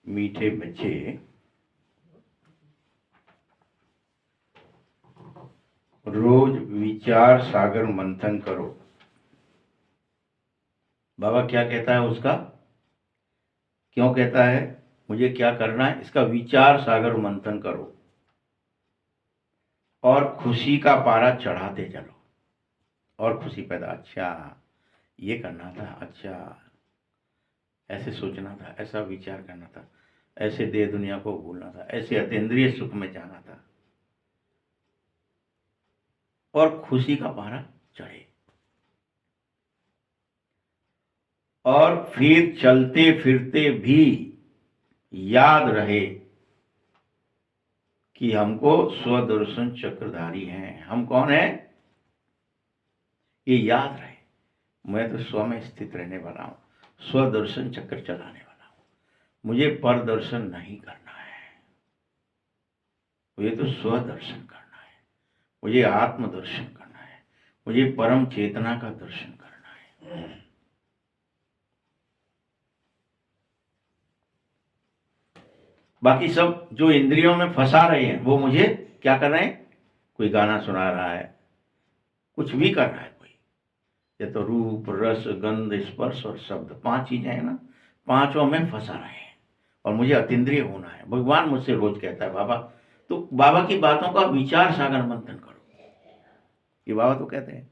मीठे बच्चे, रोज विचार सागर मंथन करो। बाबा क्या कहता है उसका? क्यों कहता है? मुझे क्या करना है? इसका विचार सागर मंथन करो और खुशी का पारा चढ़ाते चलो और खुशी पैदा। अच्छा, ये करना था, अच्छा ऐसे सोचना था, ऐसा विचार करना था, ऐसे देह दुनिया को भूलना था, ऐसे अतीन्द्रिय सुख में जाना था और खुशी का पारा चढ़े। और फिर चलते फिरते भी याद रहे कि हमको स्वदर्शन चक्रधारी हैं। हम कौन है? ये याद रहे। मैं तो स्व में स्थित रहने वाला हूं, स्वदर्शन चक्र चलाने वाला हूं। मुझे परदर्शन नहीं करना है, मुझे तो स्वदर्शन करना है, मुझे आत्मदर्शन करना है, मुझे परम चेतना का दर्शन करना है। बाकी सब जो इंद्रियों में फंसा रहे हैं वो मुझे क्या कर रहे हैं? कोई गाना सुना रहा है, कुछ भी कर रहा है कोई। ये तो रूप रस गंध स्पर्श और शब्द, 5 चीजें हैं ना, पांचों में फंसा रहे हैं और मुझे अतीन्द्रिय होना है। भगवान मुझसे रोज कहता है बाबा, तो बाबा की बातों का विचार सागर मंथन करो। ये बाबा तो कहते हैं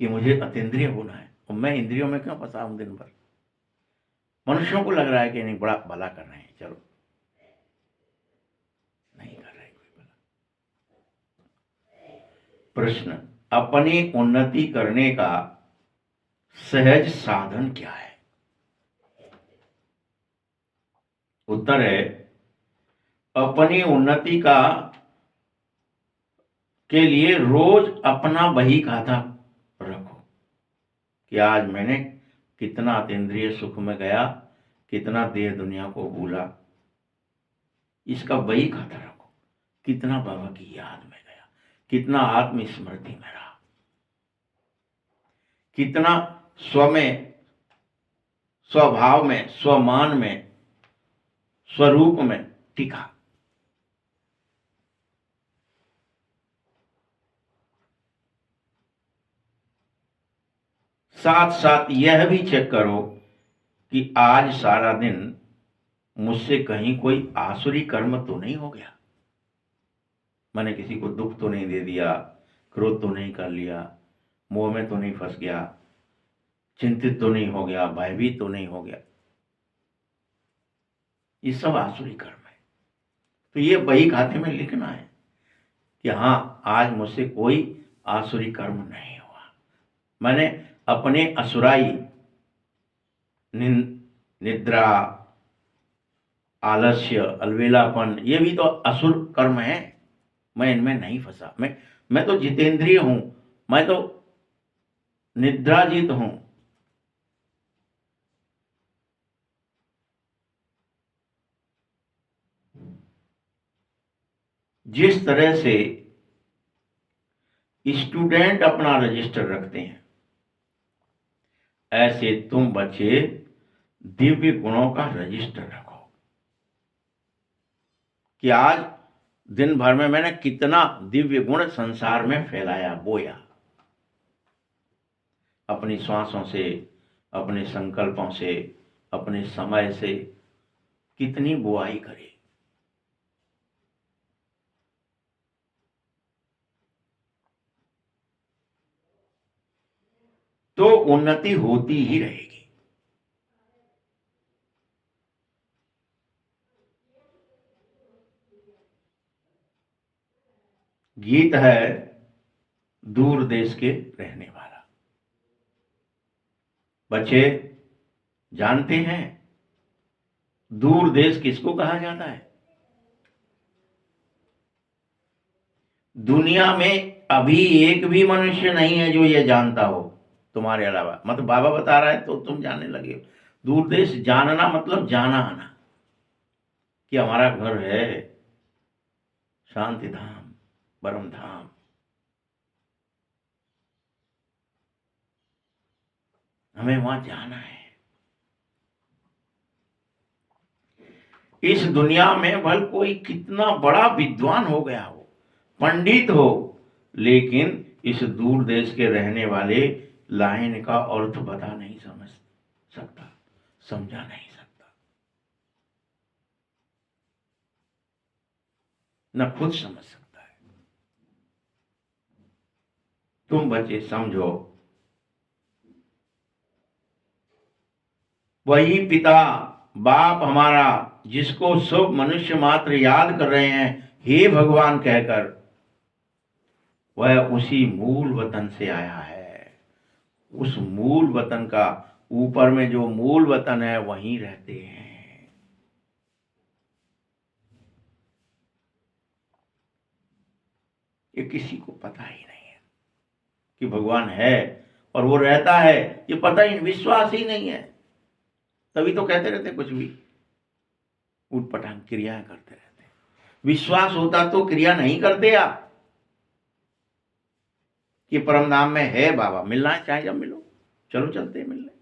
कि मुझे अतीन्द्रिय होना है और मैं इंद्रियों में क्यों फंसा हूं दिन भर। मनुष्यों को लग रहा है कि नहीं बड़ा भला कर रहे हैं, चलो, नहीं कर रहे कोई भला। प्रश्न, अपनी उन्नति करने का सहज साधन क्या है? उत्तर है, अपनी उन्नति का के लिए रोज अपना बही खाता रखो कि आज मैंने कितना अतीन्द्रिय सुख में गया, कितना देह दुनिया को भूला। इसका बही खाता रखो, कितना बाबा की याद में गया, कितना आत्मस्मृति में रहा, कितना स्व में, स्वभाव में, स्वमान में, स्वरूप में टिका। साथ साथ यह भी चेक करो कि आज सारा दिन मुझसे कहीं कोई आसुरी कर्म तो नहीं हो गया। मैंने किसी को दुख तो नहीं दे दिया, क्रोध तो नहीं कर लिया, मोह में तो नहीं फंस गया, चिंतित तो नहीं हो गया, भयभीत तो नहीं हो गया। ये सब आसुरी कर्म है। तो ये बही खाते में लिखना है कि हाँ, आज मुझसे कोई आसुरी कर्म नहीं हुआ। मैंने अपने असुराई निद्रा, आलस्य, अलवेलापन, ये भी तो असुर कर्म है, मैं इनमें नहीं फंसा। मैं तो जितेंद्रिय हूं, मैं तो निद्राजीत हूं। जिस तरह से स्टूडेंट अपना रजिस्टर रखते हैं, ऐसे तुम बच्चे दिव्य गुणों का रजिस्टर रखो कि आज दिन भर में मैंने कितना दिव्य गुण संसार में फैलाया, बोया। अपनी श्वासों से, अपने संकल्पों से, अपने समय से कितनी बुआई करे। तो उन्नति होती ही रहेगी। गीत है दूर देश के रहने वाला। बच्चे जानते हैं दूर देश किसको कहा जाता है? दुनिया में अभी एक भी मनुष्य नहीं है जो ये जानता हो तुम्हारे अलावा। मतलब बाबा बता रहा है तो तुम जानने लगे हो। दूर देश जानना मतलब जाना आना, कि हमारा घर है शांति धाम, परम धाम, हमें वहां जाना है। इस दुनिया में भल कोई कितना बड़ा विद्वान हो गया हो, पंडित हो, लेकिन इस दूर देश के रहने वाले लाइन का अर्थ बता नहीं समझ सकता, समझा नहीं सकता, न खुद समझ सकता है। तुम बच्चे समझो, वही पिता बाप हमारा जिसको सब मनुष्य मात्र याद कर रहे हैं हे भगवान कहकर, वह उसी मूल वतन से आया है। उस मूल वतन का ऊपर में जो मूल वतन है वहीं रहते हैं। ये किसी को पता ही नहीं है कि भगवान है और वो रहता है, ये पता ही, विश्वास ही नहीं है। तभी तो कहते रहते कुछ भी उठपटांग क्रियाएं करते रहते। विश्वास होता तो क्रिया नहीं करते आप, कि परम धाम में है बाबा, मिलना है चाहे जब मिलो, चलो चलते हैं मिलने।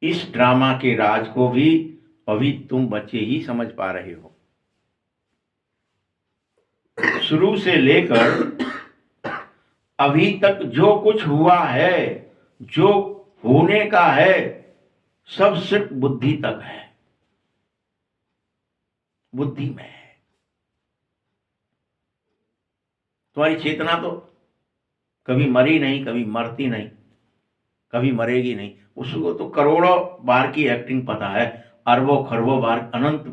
इस ड्रामा के राज को भी अभी तुम बच्चे ही समझ पा रहे हो। शुरू से लेकर अभी तक जो कुछ हुआ है, जो होने का है, सब सिर्फ बुद्धि तक है, बुद्धि में है। तुम्हारी चेतना तो कभी मरी नहीं, कभी मरती नहीं, कभी मरेगी नहीं। उसको तो करोड़ों बार की एक्टिंग पता है, अरबों खरबों बार, अनंत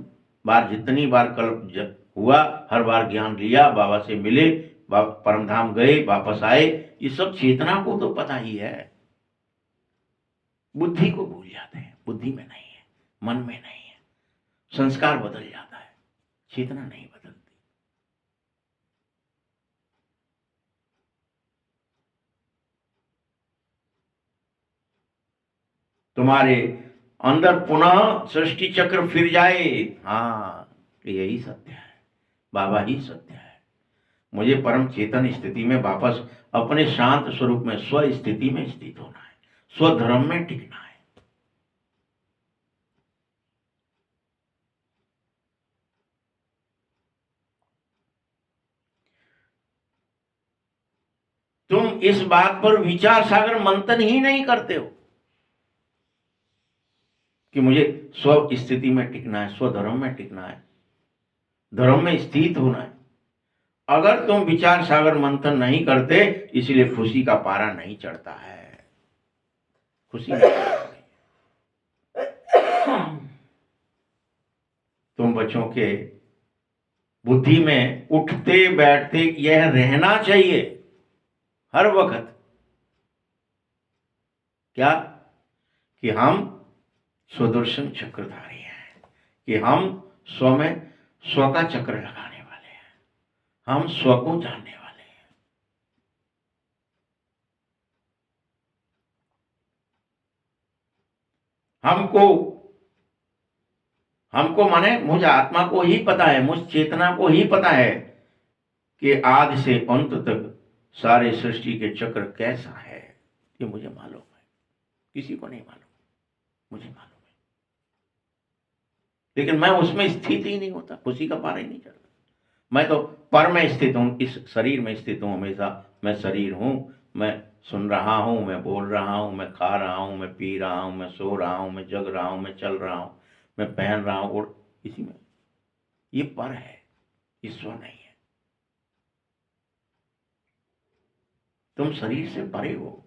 बार, जितनी बार कल्प हुआ, हर बार ज्ञान लिया, बाबा से मिले, परमधाम गए, वापस आए, ये सब चेतना को तो पता ही है। बुद्धि को भूल जाते हैं, बुद्धि में नहीं है, मन में नहीं है, संस्कार बदल जाता है, चेतना नहीं बदलती। तुम्हारे अंदर पुनः सृष्टि चक्र फिर जाए। हाँ, यही सत्य है, बाबा ही सत्य है। मुझे परम चेतन स्थिति में वापस अपने शांत स्वरूप में, स्व स्थिति में स्थित होना है, स्वधर्म में टिकना है। तुम इस बात पर विचार सागर मंथन ही नहीं करते हो कि मुझे स्व स्थिति में टिकना है, स्वधर्म में टिकना है, धर्म में स्थित होना है। अगर तुम विचार सागर मंथन नहीं करते, इसलिए खुशी का पारा नहीं चढ़ता है, खुशी नहीं चढ़ती। तुम बच्चों के बुद्धि में उठते बैठते यह रहना चाहिए हर वक्त, क्या, कि हम स्वदर्शन चक्रधारी हैं, कि हम स्व में स्व का चक्र लगाने वाले हैं, हम स्व को जानने वाले हैं। हमको माने मुझ आत्मा को ही पता है, मुझ चेतना को ही पता है कि आदि से अंत तक सारे सृष्टि के चक्र कैसा है, ये मुझे मालूम है, किसी को नहीं मालूम, मुझे मालूम है। लेकिन मैं उसमें स्थित ही नहीं होता, खुशी का पारा ही नहीं चढ़ता। मैं तो पर में स्थित हूं, इस शरीर में स्थित हूं हमेशा। मैं शरीर हूं, मैं सुन रहा हूं, मैं बोल रहा हूं, मैं खा रहा हूं, मैं पी रहा हूं, मैं सो रहा हूं, मैं जग रहा हूं, मैं चल रहा हूं, मैं पहन रहा हूं, और इसी में ये पर है, ईश्वर नहीं है। तुम शरीर से परे हो।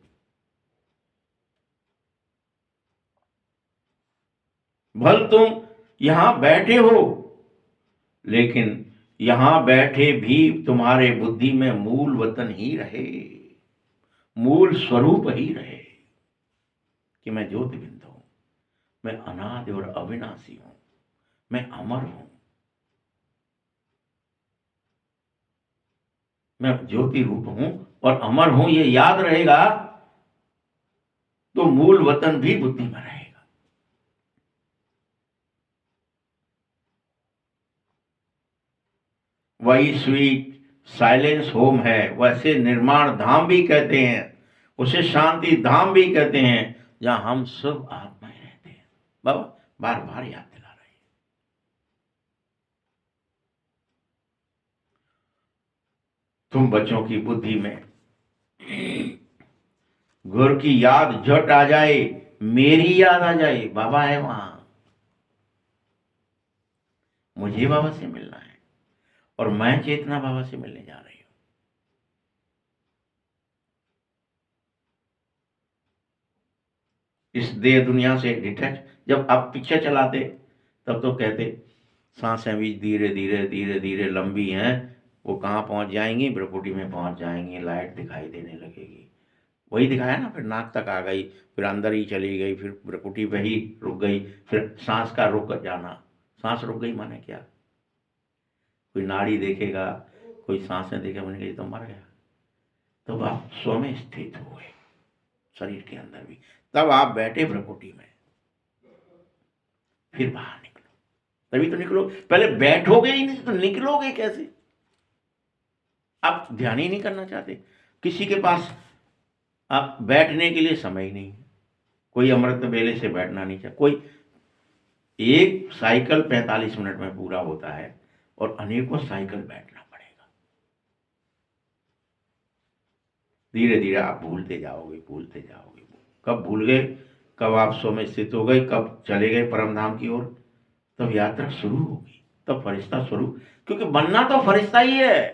भल तुम यहां बैठे हो, लेकिन यहां बैठे भी तुम्हारे बुद्धि में मूल वतन ही रहे, मूल स्वरूप ही रहे कि मैं ज्योति बिंदु हूं, मैं अनादि और अविनाशी हूं, मैं अमर हूं, मैं ज्योति रूप हूं और अमर हूं, ये याद रहेगा तो मूल वतन भी बुद्धि में रहेगा। वही स्वीट साइलेंस होम है, वैसे निर्माण धाम भी कहते हैं, उसे शांति धाम भी कहते हैं, जहां हम सब आत्माएं रहते हैं। बाबा बार बार याद दिला रहे हैं। तुम बच्चों की बुद्धि में गुरु की याद झट आ जाए, मेरी याद आ जाए, बाबा है वहां, मुझे बाबा से मिलना है और मैं चेतना बाबा से मिलने जा रही हूं। इस देह दुनिया से डिटैच। जब आप पिक्चर चलाते तब तो कहते सांसें भी धीरे धीरे धीरे धीरे लंबी हैं, वो कहाँ पहुंच जाएंगी, ब्रकुटी में पहुंच जाएंगी, लाइट दिखाई देने लगेगी। वही दिखाया ना, फिर नाक तक आ गई, फिर अंदर ही चली गई, फिर ब्रकुटी पे ही रुक गई, फिर सांस का रुक जाना। सांस रुक गई माने क्या? कोई नाड़ी देखेगा, कोई सांसें देखेगा, मैंने कहा तो मर गया। तो आप स्व में स्थित हुए, शरीर के अंदर भी, तब आप बैठे भ्रकुटी में, फिर बाहर निकलो, तभी तो निकलो। पहले बैठोगे ही नहीं तो निकलोगे कैसे? आप ध्यान ही नहीं करना चाहते। किसी के पास आप बैठने के लिए समय ही नहीं है, कोई अमृत वेले से बैठना नहीं चाहता। कोई एक साइकिल 45 मिनट में पूरा होता है और अनेकों साइकिल बैठना पड़ेगा। धीरे धीरे आप भूलते जाओगे, भूलते जाओगे। कब भूल गए, कब आप स्व में स्थित हो गए, कब चले गए परम धाम की ओर, तब यात्रा शुरू होगी, तब फरिश्ता स्वरूप। क्योंकि बनना तो फरिश्ता ही है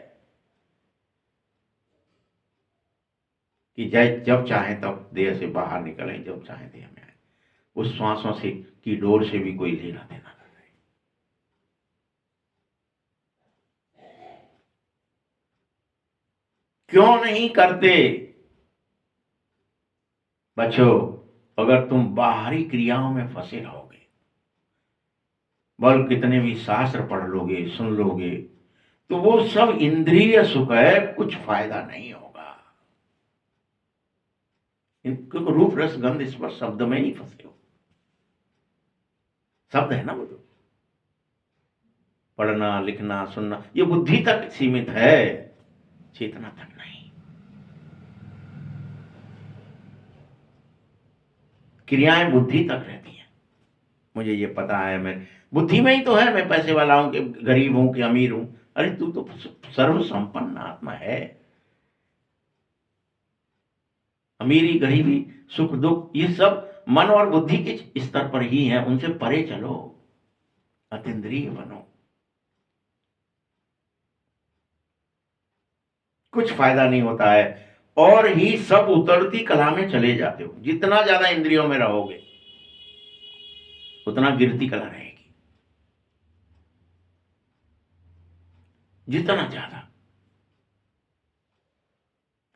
कि जब चाहे तब देह से बाहर निकलें, जब चाहे देह में आए। उस श्वासों से की डोर से भी कोई लेना देना कर रहे। क्यों नहीं करते बच्चों? अगर तुम बाहरी क्रियाओं में फंसे रहोगे, बल कितने भी शास्त्र पढ़ लोगे, सुन लोगे, तो वो सब इंद्रिय सुख है, कुछ फायदा नहीं होगा। क्योंकि रूप रस गंध स्पर्श शब्द में ही फंसे हो। शब्द है ना वो, तो पढ़ना लिखना सुनना ये बुद्धि तक सीमित है, चेतना तक नहीं। क्रियाएं बुद्धि तक रहती हैं। मुझे ये पता है, मैं बुद्धि में ही तो है, मैं पैसे वाला हूं कि गरीब हूं कि अमीर हूं। अरे तू तो सर्व संपन्न आत्मा है। अमीरी गरीबी सुख दुख ये सब मन और बुद्धि के स्तर पर ही है, उनसे परे चलो, अतीन्द्रिय बनो। कुछ फायदा नहीं होता है, और ही सब उतरती कला में चले जाते हो। जितना ज्यादा इंद्रियों में रहोगे उतना गिरती कला रहेगी, जितना ज्यादा।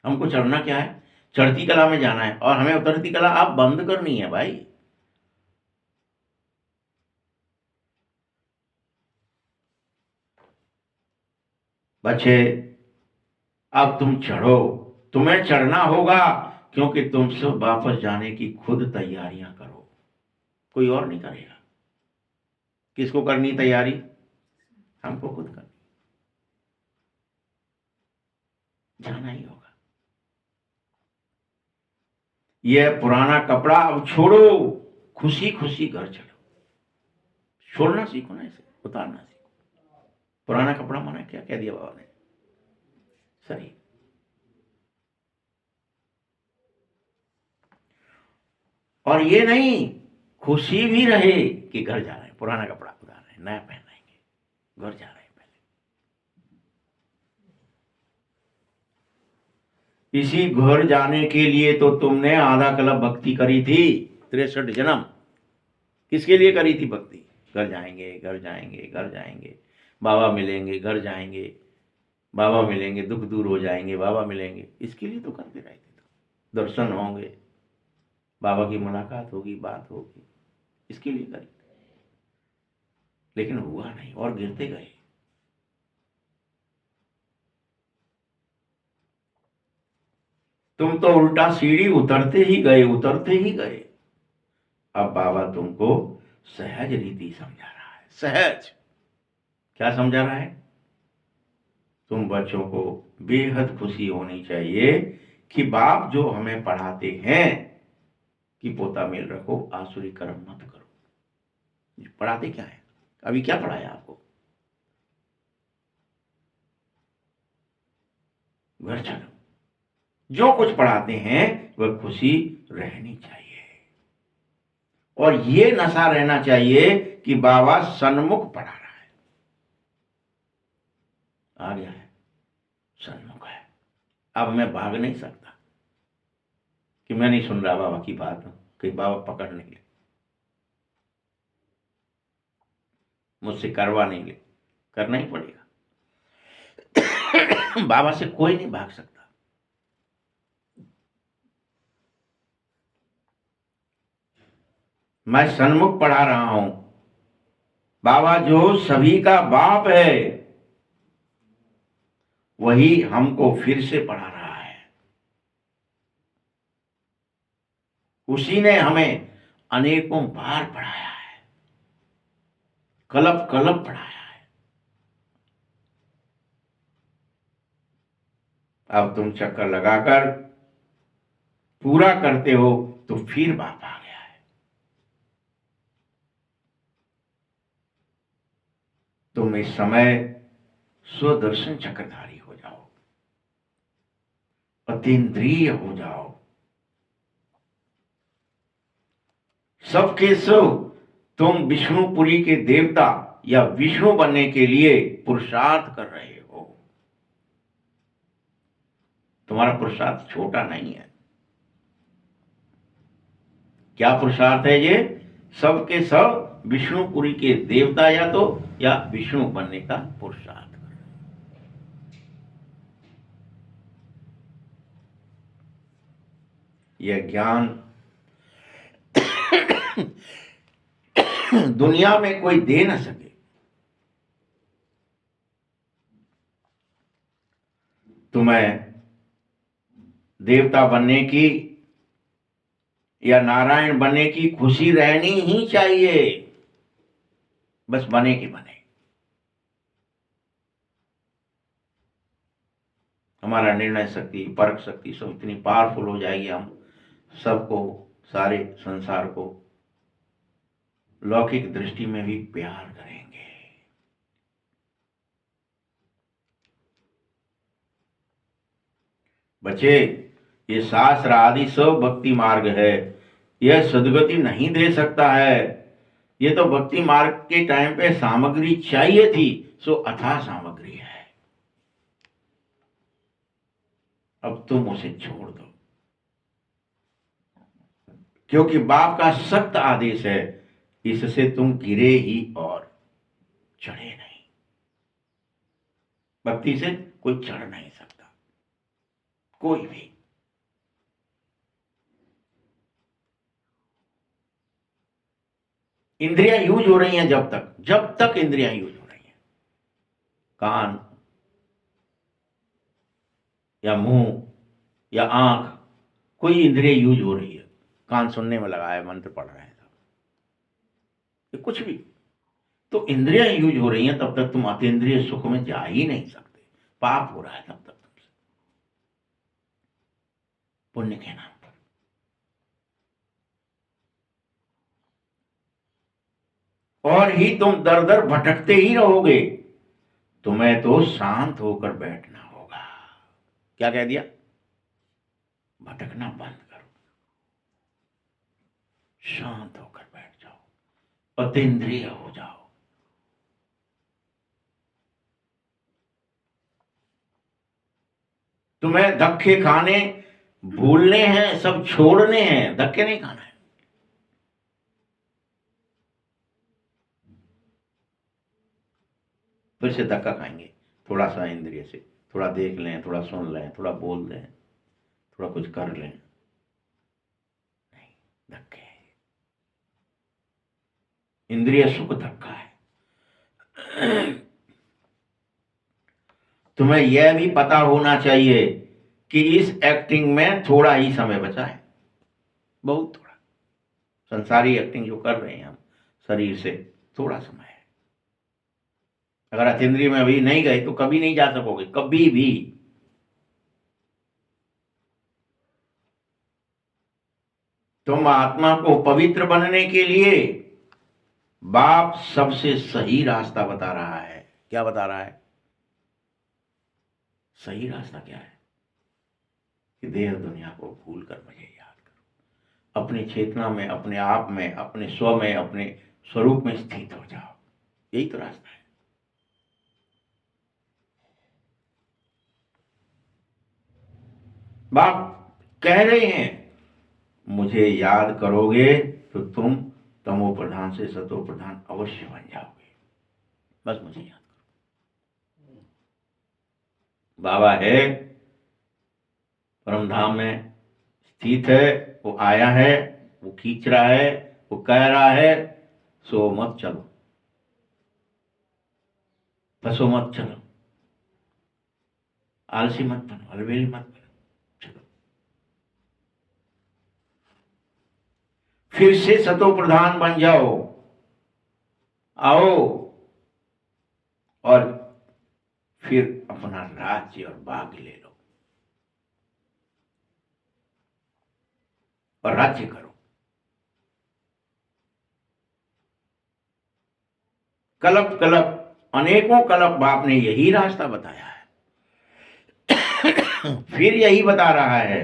हमको चढ़ना क्या है? चढ़ती कला में जाना है, और हमें उतरती कला आप बंद करनी है भाई। बच्चे अब तुम चढ़ो, तुम्हें चढ़ना होगा, क्योंकि तुम सब वापस जाने की खुद तैयारियां करो, कोई और नहीं करेगा। किसको करनी तैयारी? हमको खुद करनी, जाना ही होगा। यह पुराना कपड़ा अब छोड़ो, खुशी खुशी घर चलो। छोड़ना सीखो ना, इसे उतारना सीखो। पुराना कपड़ा माना क्या कह दिया बाबा ने? शरीर। और ये नहीं खुशी भी रहे कि घर जा रहे हैं, पुराना कपड़ा उतार रहे हैं, नया पहनाएंगे, घर जा रहे हैं। पहले इसी घर जाने के लिए तो तुमने आधा कल्प भक्ति करी थी, 63 जन्म। किसके लिए करी थी भक्ति? घर जाएंगे, घर जाएंगे, घर जाएंगे, बाबा मिलेंगे, घर जाएंगे, बाबा मिलेंगे, दुख दूर हो जाएंगे, बाबा मिलेंगे। इसके लिए तो करते रहते थे। दर्शन होंगे, बाबा की मुलाकात होगी, बात होगी, इसके लिए करी। लेकिन हुआ नहीं और गिरते गए। तुम तो उल्टा सीढ़ी उतरते ही गए, उतरते ही गए। अब बाबा तुमको सहज रीति समझा रहा है। सहज क्या समझा रहा है? तुम बच्चों को बेहद खुशी होनी चाहिए कि बाप जो हमें पढ़ाते हैं कि पोता मेल रखो, आसुरी कर्म मत करो। पढ़ाते क्या है? अभी क्या पढ़ाया आपको? घर चलो। जो कुछ पढ़ाते हैं वह खुशी रहनी चाहिए, और ये नशा रहना चाहिए कि बाबा सन्मुख पढ़ा रहा है, आ गया है, सन्मुख है। अब मैं भाग नहीं सकता कि मैं नहीं सुन रहा बाबा की बात, कि बाबा पकड़ नहीं ले, मुझसे करवा नहीं ले, करना ही पड़ेगा। बाबा से कोई नहीं भाग सकता। मैं सन्मुख पढ़ा रहा हूं। बाबा जो सभी का बाप है वही हमको फिर से पढ़ा रहा है। उसी ने हमें अनेकों बार पढ़ाया है, कलप कलप पढ़ाया है। अब तुम चक्कर लगाकर पूरा करते हो तो फिर बाप आ गया है। तुम इस समय स्वदर्शन चक्रधारी हो जाओ, अतीन्द्रिय हो जाओ, सबके सब तुम विष्णुपुरी के देवता या विष्णु बनने के लिए पुरुषार्थ कर रहे हो। तुम्हारा पुरुषार्थ छोटा नहीं है। क्या पुरुषार्थ है ये? सबके सब विष्णुपुरी के देवता या विष्णु बनने का पुरुषार्थ। यह ज्ञान दुनिया में कोई दे न सके। तुम्हें देवता बनने की या नारायण बनने की खुशी रहनी ही चाहिए, बस बने कि बने। हमारा निर्णय शक्ति, परख शक्ति सब इतनी पावरफुल हो जाएगी, हम सबको, सारे संसार को लौकिक दृष्टि में भी प्यार करेंगे। बच्चे, ये शास्त्र आदि सब भक्ति मार्ग है, यह सदगति नहीं दे सकता है। ये तो भक्ति मार्ग के टाइम पे सामग्री चाहिए थी, सो अथाह सामग्री है। अब तुम उसे छोड़ दो, क्योंकि बाप का सख्त आदेश है, इससे तुम गिरे ही और चढ़े नहीं। भक्ति से कोई चढ़ नहीं सकता, कोई भी। इंद्रियां यूज हो रही हैं जब तक इंद्रियां यूज हो रही हैं, कान या मुंह या आंख, कोई इंद्रिय यूज हो रही है, कान सुनने में लगा है, मंत्र पढ़ रहे हैं, ये कुछ भी, तो इंद्रियां यूज हो रही हैं, तब तक तुम अतीन्द्रिय सुख में जा ही नहीं सकते। पाप हो रहा है तब तक तुमसे, पुण्य के नाम पर। और ही तुम दर दर भटकते ही रहोगे। तुम्हें तो शांत होकर बैठना होगा। क्या कह दिया? भटकना बंद करो, शांत होकर बैठ जाओ, अतीन्द्रिय हो जाओ। तुम्हें धक्के खाने भूलने हैं, सब छोड़ने हैं, धक्के नहीं खाना है। फिर से धक्का खाएंगे, थोड़ा सा इंद्रिय से, थोड़ा देख लें, थोड़ा सुन लें, थोड़ा बोल लें, थोड़ा कुछ कर लें, नहीं, धक्के। इंद्रिय सुख धक्का है। तुम्हें यह भी पता होना चाहिए कि इस एक्टिंग में थोड़ा ही समय बचा है, बहुत थोड़ा। संसारी एक्टिंग जो कर रहे हैं हम शरीर से, थोड़ा समय है। अगर अतीन्द्रिय में अभी नहीं गए तो कभी नहीं जा सकोगे, कभी भी। तुम आत्मा को पवित्र बनने के लिए बाप सबसे सही रास्ता बता रहा है। क्या बता रहा है? सही रास्ता क्या है? कि देह दुनिया को भूल कर मुझे याद करो, अपनी चेतना में, अपने आप में, अपने स्व में, अपने स्वरूप में स्थित हो जाओ। यही तो रास्ता है। बाप कह रहे हैं मुझे याद करोगे तो तुम तमो प्रधान से सतो प्रधान अवश्य बन जाओगे। बस मुझे याद करो। बाबा है, परम धाम में स्थित है, वो आया है, वो खींच रहा है, वो कह रहा है सो मत चलो, फंसो मत, चलो, आलसी मत बनो, अलबेली मत बनो, चलो। फिर से सतो प्रधान बन जाओ, आओ, और फिर अपना राज्य और भाग्य ले लो और राज्य करो। कल्प कल्प, अनेकों कल्प बाप ने यही रास्ता बताया है। फिर यही बता रहा है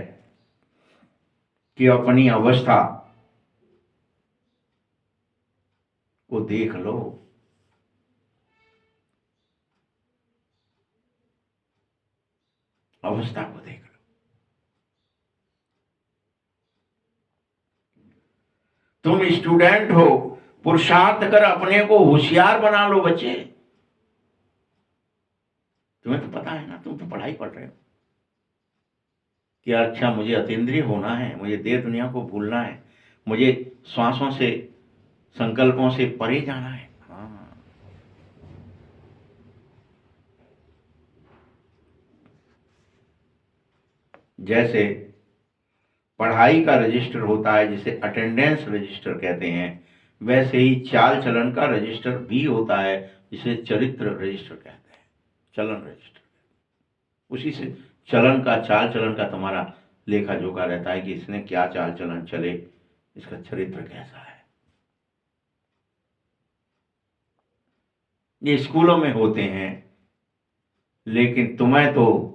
कि अपनी अवस्था को देख लो। अवस्था को देख लो। तुम स्टूडेंट हो, पुरुषार्थ कर अपने को होशियार बना लो बच्चे। तुम्हें तो पता है ना, तुम तो पढ़ाई पढ़ रहे हो कि अच्छा मुझे अतीन्द्रिय होना है, मुझे देह दुनिया को भूलना है, मुझे श्वासों से, संकल्पों से परे जाना है। हाँ, जैसे पढ़ाई का रजिस्टर होता है, जिसे अटेंडेंस रजिस्टर कहते हैं, वैसे ही चाल चलन का रजिस्टर भी होता है, जिसे चरित्र रजिस्टर कहते हैं, चलन रजिस्टर। उसी से चलन का, चाल चलन का तुम्हारा लेखा जोखा रहता है कि इसने क्या चाल चलन चले, इसका चरित्र कैसा है। ये स्कूलों में होते हैं, लेकिन तुम्हें तो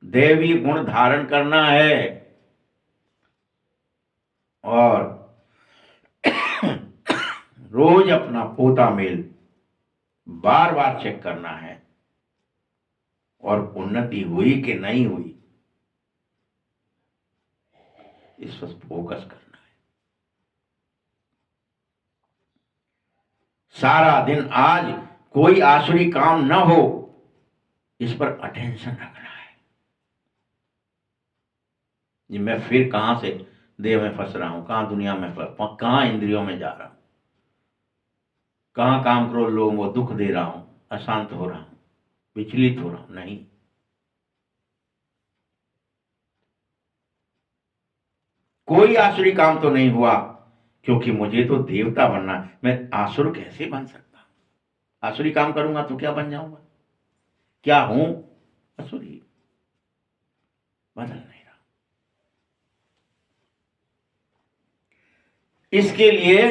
दैवी गुण धारण करना है और रोज अपना पोता मेल बार बार चेक करना है, और उन्नति हुई कि नहीं हुई इस पर फोकस करना है। सारा दिन आज कोई आसुरी काम न हो, इस पर अटेंशन रखना है। जी, मैं फिर कहां से देह में फंस रहा हूं, कहां दुनिया में कहां इंद्रियों में जा रहा हूं, कहां काम क्रोध लोगों को दुख दे रहा हूं, अशांत हो रहा हूं, विचलित हो रहा हूं। नहीं, कोई आसुरी काम तो नहीं हुआ, क्योंकि मुझे तो देवता बनना। मैं आसुर कैसे बन सकता हूं? आसुरी काम करूंगा तो क्या बन जाऊंगा? क्या हूं? असुरी। बदल नहीं रहा। इसके लिए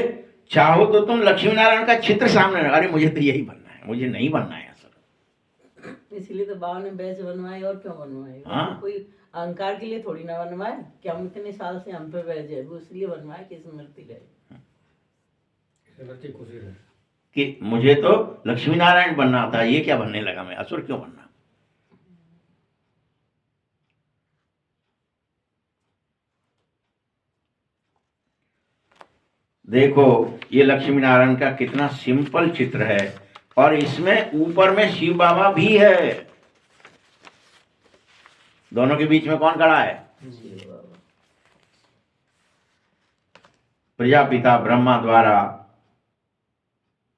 चाहो तो तुम लक्ष्मी नारायण का चित्र सामने रखो, अरे मुझे तो यही बनना है, मुझे नहीं बनना है असुर। इसलिए तो बाबा ने बैच बनवाए, और क्यों बनवाए? हाँ, कोई अहंकार के लिए थोड़ी ना बनवाए कि हम इतने साल से हम पे बैच है, वो इसलिए बनवाए कि स्मृति रहे, खुशी रहे कि मुझे तो लक्ष्मी नारायण बनना था, ये क्या बनने लगा, मैं असुर क्यों बनना? देखो ये लक्ष्मी नारायण का कितना सिंपल चित्र है, और इसमें ऊपर में शिव बाबा भी है। दोनों के बीच में कौन खड़ा है? प्रजापिता ब्रह्मा द्वारा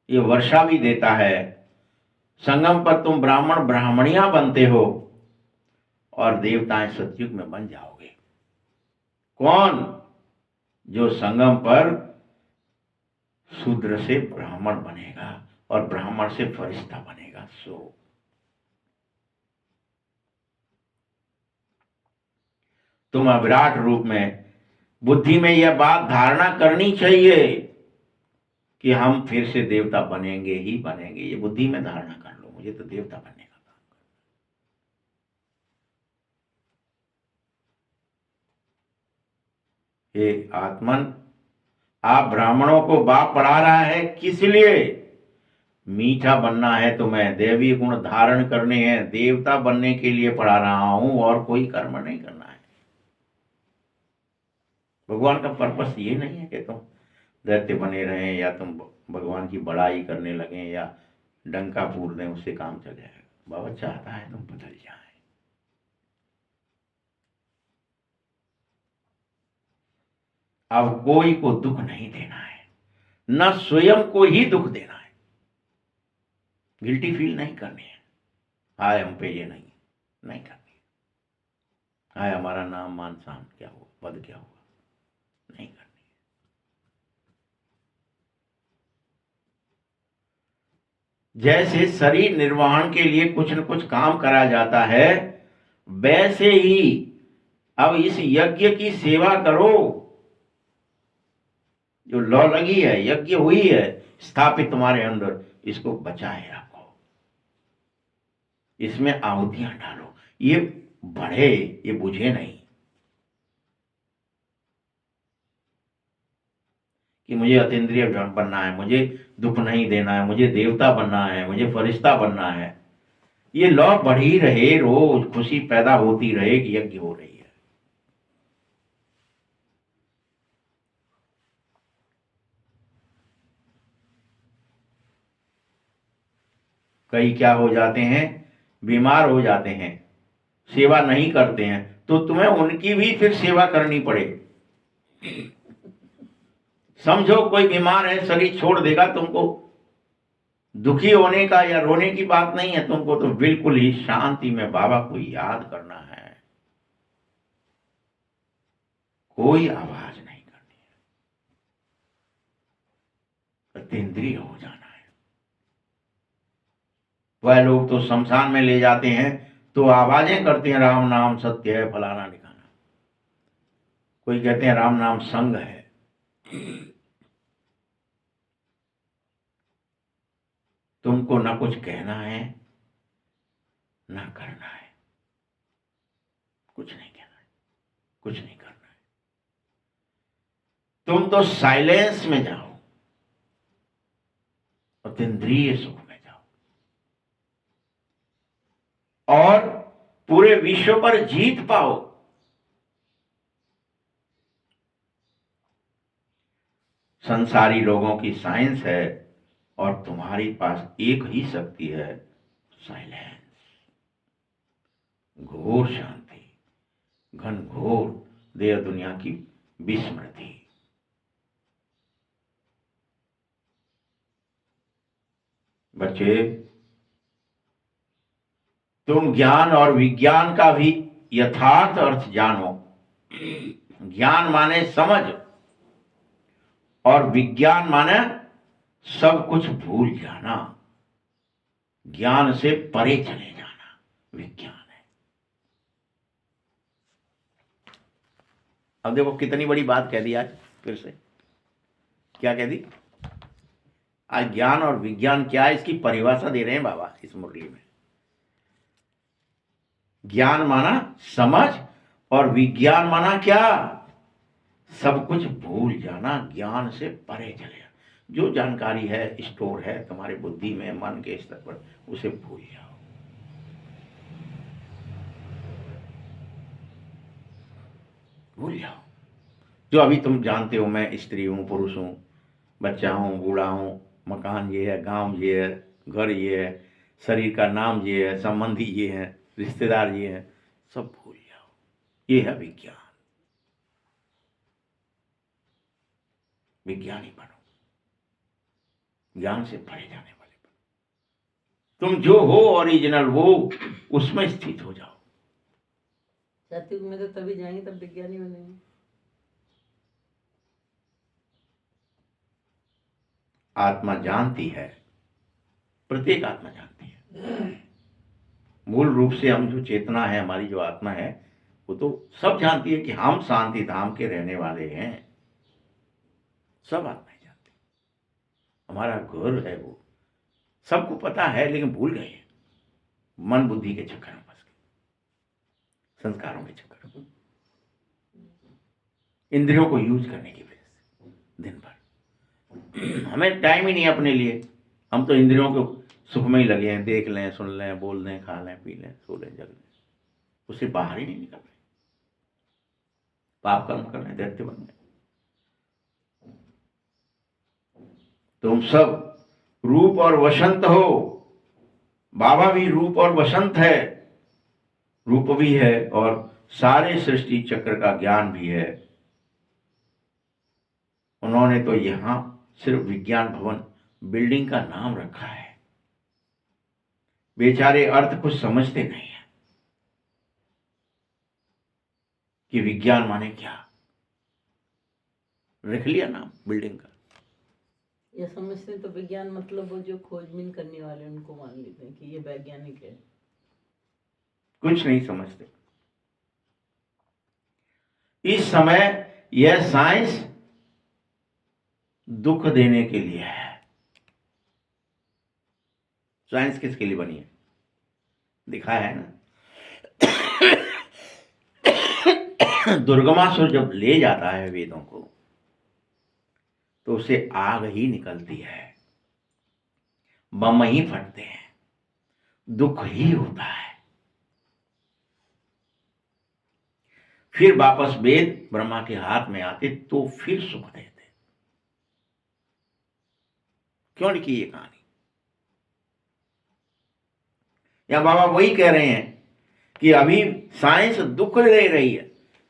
ये वर्षा भी देता है। संगम पर तुम ब्राह्मण ब्राह्मणियां बनते हो और देवताएं सतयुग में बन जाओगे। कौन? जो संगम पर शूद्र से ब्राह्मण बनेगा, और ब्राह्मण से फरिश्ता बनेगा। सो तुम अविराट रूप में, बुद्धि में यह बात धारणा करनी चाहिए कि हम फिर से देवता बनेंगे ही बनेंगे। ये बुद्धि में धारणा कर लो, मुझे तो देवता बनने का काम। हे आत्मन, आप ब्राह्मणों को बाप पढ़ा रहा है किस लिए? मीठा बनना है तुम्हें, दैवी गुण धारण करने हैं, देवता बनने के लिए पढ़ा रहा हूं, और कोई कर्म नहीं करना है। भगवान का पर्पस ये नहीं है कि तुम दैत्य बने रहें या तुम भगवान की बड़ाई करने लगे या डंका फूल दें, उससे काम चल जाएगा। बाबा चाहता है तुम बदल जाए। अब कोई को दुख नहीं देना है, न स्वयं को ही दुख देना है। गिल्टी फील नहीं करनी है, हाय हम पे ये नहीं करनी है, हाय हमारा नाम मान शान क्या हुआ, पद क्या हुआ, नहीं करनी। जैसे शरीर निर्वहन के लिए कुछ न कुछ काम करा जाता है, वैसे ही अब इस यज्ञ की सेवा करो। जो लौ लगी है, यज्ञ हुई है स्थापित तुम्हारे अंदर, इसको बचाए रखो, इसमें आहुतियां डालो। ये बढ़े, ये बुझे नहीं कि मुझे अतीन्द्रिय बनना है, मुझे दुख नहीं देना है, मुझे देवता बनना है, मुझे फरिश्ता बनना है। ये लौ बढ़ी रहे, रोज खुशी पैदा होती रहे कि यज्ञ हो रही है। कई क्या हो जाते हैं, बीमार हो जाते हैं, सेवा नहीं करते हैं, तो तुम्हें उनकी भी फिर सेवा करनी पड़े। समझो कोई बीमार है, शरीर छोड़ देगा, तुमको दुखी होने का या रोने की बात नहीं है, तुमको तो बिल्कुल ही शांति में बाबा को याद करना है, कोई आवाज नहीं करनी है, अतीन्द्रिय हो जाना है। वह लोग तो शमशान में ले जाते हैं तो आवाजें करते हैं, राम नाम सत्य है, फलाना लिखाना। कोई कहते हैं राम नाम संग है। तुमको ना कुछ कहना है ना करना है, कुछ नहीं कहना है, कुछ नहीं करना है। तुम तो साइलेंस में जाओ, अतीन्द्रिय सुख में जाओ, और पूरे विश्व पर जीत पाओ। संसारी लोगों की साइंस है और तुम्हारी पास एक ही शक्ति है, साइलेंस, घोर शांति, घनघोर देह दुनिया की विस्मृति। बच्चे, तुम ज्ञान और विज्ञान का भी यथार्थ अर्थ जानो। ज्ञान माने समझ, और विज्ञान माने सब कुछ भूल जाना, ज्ञान से परे चले जाना, विज्ञान है। अब देखो कितनी बड़ी बात कह दी आज, फिर से क्या कह दी आज। ज्ञान और विज्ञान क्या है, इसकी परिभाषा दे रहे हैं बाबा इस मुरली में। ज्ञान माना समझ, और विज्ञान माना क्या, सब कुछ भूल जाना, ज्ञान से परे चले जाना। जो जानकारी है स्टोर है तुम्हारी बुद्धि में, मन के स्तर पर, उसे भूल जाओ। भूल जाओ। जो अभी तुम जानते हो, मैं स्त्री हूं, पुरुष हूं, बच्चा हूं, बूढ़ा हूं, मकान ये है, गांव ये है, घर ये है, शरीर का नाम ये है, संबंधी ये है, रिश्तेदार ये है, सब भूल जाओ। ये है विज्ञान। विज्ञानी बनो, ज्ञान से परे जाने वाले बनो। तुम जो हो ओरिजिनल, वो उसमें स्थित हो जाओ। सत्युग में तो तभी जाएंगे, तब विज्ञानी बनेंगे। आत्मा जानती है प्रत्येक आत्मा जानती है। मूल रूप से हम जो चेतना है, हमारी जो आत्मा है, वो तो सब जानती है कि हम शांति धाम के रहने वाले हैं। सब आत्माएं जानती हैं, हमारा घर है वो, सबको पता है, लेकिन भूल गए हैं। मन बुद्धि के चक्कर में फंस गए, संस्कारों के चक्कर में, इंद्रियों को यूज करने की वजह से दिन भर हमें टाइम ही नहीं अपने लिए। हम तो इंद्रियों को सुख में ही लगे हैं, देख लें, सुन लें, बोल लें, खा लें, पी लें, सो लें, जग लें, उससे बाहर ही नहीं निकल रहे, पाप कर्म कर रहे हैं, दैत्य बन गए। तुम सब रूप और वसंत हो। बाबा भी रूप और वसंत है, रूप भी है और सारे सृष्टि चक्र का ज्ञान भी है। उन्होंने तो यहां सिर्फ विज्ञान भवन बिल्डिंग का नाम रखा है। बेचारे अर्थ कुछ समझते नहीं है कि विज्ञान माने क्या। रख लिया नाम बिल्डिंग का। ये समझते तो विज्ञान मतलब वो जो खोजबीन करने वाले उनको मान लेते हैं कि ये वैज्ञानिक है। कुछ नहीं समझते। इस समय यह साइंस दुख देने के लिए है। साइंस किसके लिए बनी है? दिखाया है ना। दुर्गमासुर जब ले जाता है वेदों को, तो उसे आग ही निकलती है, बम ही फटते हैं, दुख ही होता है। फिर वापस वेद ब्रह्मा के हाथ में आते तो फिर सुख देते। क्यों लिखी ये कहानी? या बाबा वही कह रहे हैं कि अभी साइंस दुख ले रही है,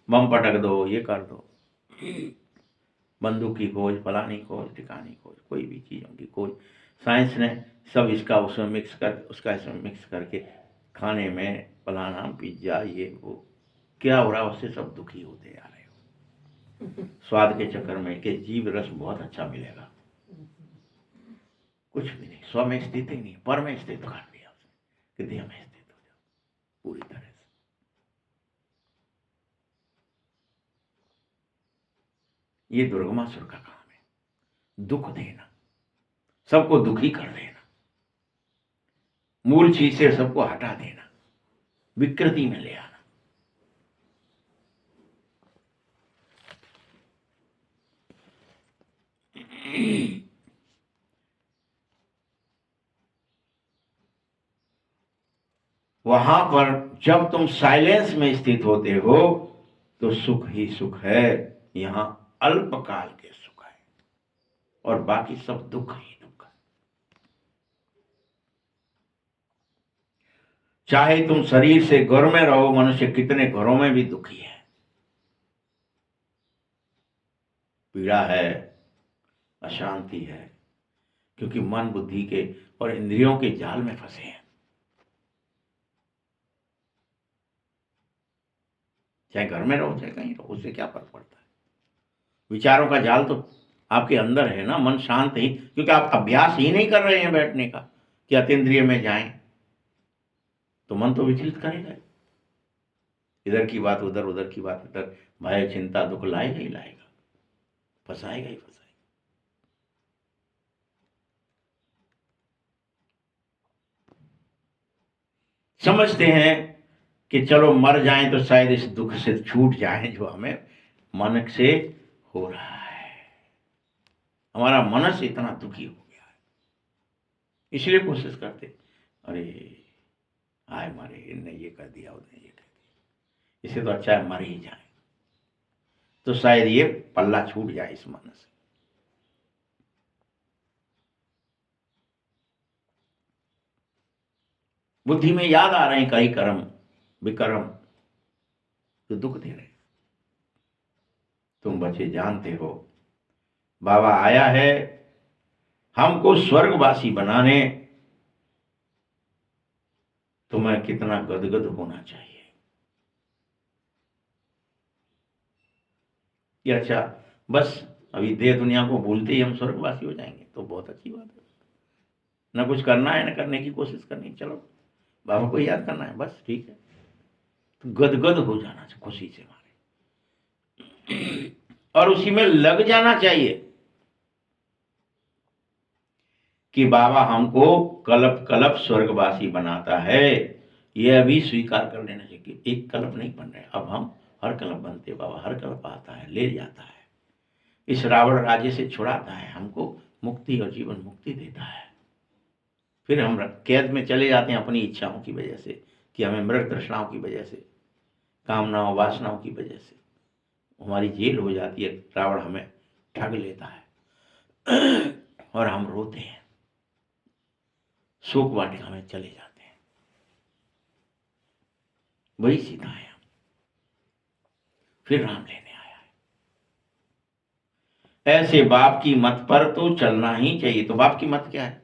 बम पटक दो, ये कर दो, बंदूक की खोज, फलानी खोज, ठिकानी खोज, कोई भी चीजों की खोज साइंस ने सब इसका उसमें मिक्स कर, उसका इसमें मिक्स करके खाने में फलाना पिज्जा ये वो क्या हो रहा है, उससे सब दुखी होते जा रहे हो। स्वाद के चक्कर में कि जीव रस बहुत अच्छा मिलेगा, कुछ भी नहीं, स्व में स्थित ही नहीं, पर में स्थित कर दिया उसने कि देह में स्थित हो जाओ पूरी तरह से। ये दुर्गमासुर का काम है, दुख देना, सबको दुखी कर देना, मूल चीज से सबको हटा देना, विकृति में ले आना। वहां पर जब तुम साइलेंस में स्थित होते हो तो सुख ही सुख है। यहां अल्पकाल के सुख है और बाकी सब दुख ही दुख है। चाहे तुम शरीर से घर में रहो, मनुष्य कितने घरों में भी दुखी है, पीड़ा है, अशांति है, क्योंकि मन बुद्धि के और इंद्रियों के जाल में फंसे हैं। चाहे घर में रहो चाहे कहीं रहो, उससे क्या फर्क पड़ता है। विचारों का जाल तो आपके अंदर है ना। मन शांत ही, क्योंकि आप अभ्यास ही नहीं कर रहे हैं बैठने का कि अतीन्द्रिय में जाएं, तो मन तो विचलित करेगा। इधर की बात उधर, उधर की बात इधर, भय चिंता दुख लाएगा ही लाएगा, फंसाएगा ही फंसाएगा। समझते हैं कि चलो मर जाएं तो शायद इस दुख से छूट जाएं जो हमें मन से हो रहा है। हमारा मनस इतना दुखी हो गया है, इसलिए कोशिश करते, अरे आए मरे, इनने ये कर दिया, उन्हें ये कर दिया, इससे तो अच्छा है मर ही जाए, तो शायद ये पल्ला छूट जाए इस मन से। बुद्धि में याद आ रहे हैं कई कर्म विकर्म जो दुख दे रहे। तुम बच्चे जानते हो बाबा आया है हमको स्वर्गवासी बनाने, तुम्हें कितना गदगद होना चाहिए कि अच्छा बस अभी देह दुनिया को भूलते ही हम स्वर्गवासी हो जाएंगे, तो बहुत अच्छी बात है। न कुछ करना है, न करने की कोशिश करनी, चलो बाबा को याद करना है, बस ठीक है। तो गदगद हो जाना चाहिए खुशी से हमारे, और उसी में लग जाना चाहिए कि बाबा हमको कल्प कल्प स्वर्गवासी बनाता है। ये अभी स्वीकार कर लेना चाहिए कि एक कल्प नहीं बन रहे, अब हम हर कल्प बनते, बाबा हर कल्प आता है, ले जाता है, इस रावण राज्य से छुड़ाता है, हमको मुक्ति और जीवन मुक्ति देता है। फिर हम कैद में चले जाते हैं अपनी इच्छाओं की वजह से, कि हमें मृग तृष्णाओं की वजह से, कामनाओं वासनाओं की वजह से हमारी जेल हो जाती है, रावण हमें ठग लेता है और हम रोते हैं, शोक वाटिका में चले जाते हैं। वही सीता है, फिर राम लेने आया है। ऐसे बाप की मत पर तो चलना ही चाहिए। तो बाप की मत क्या है?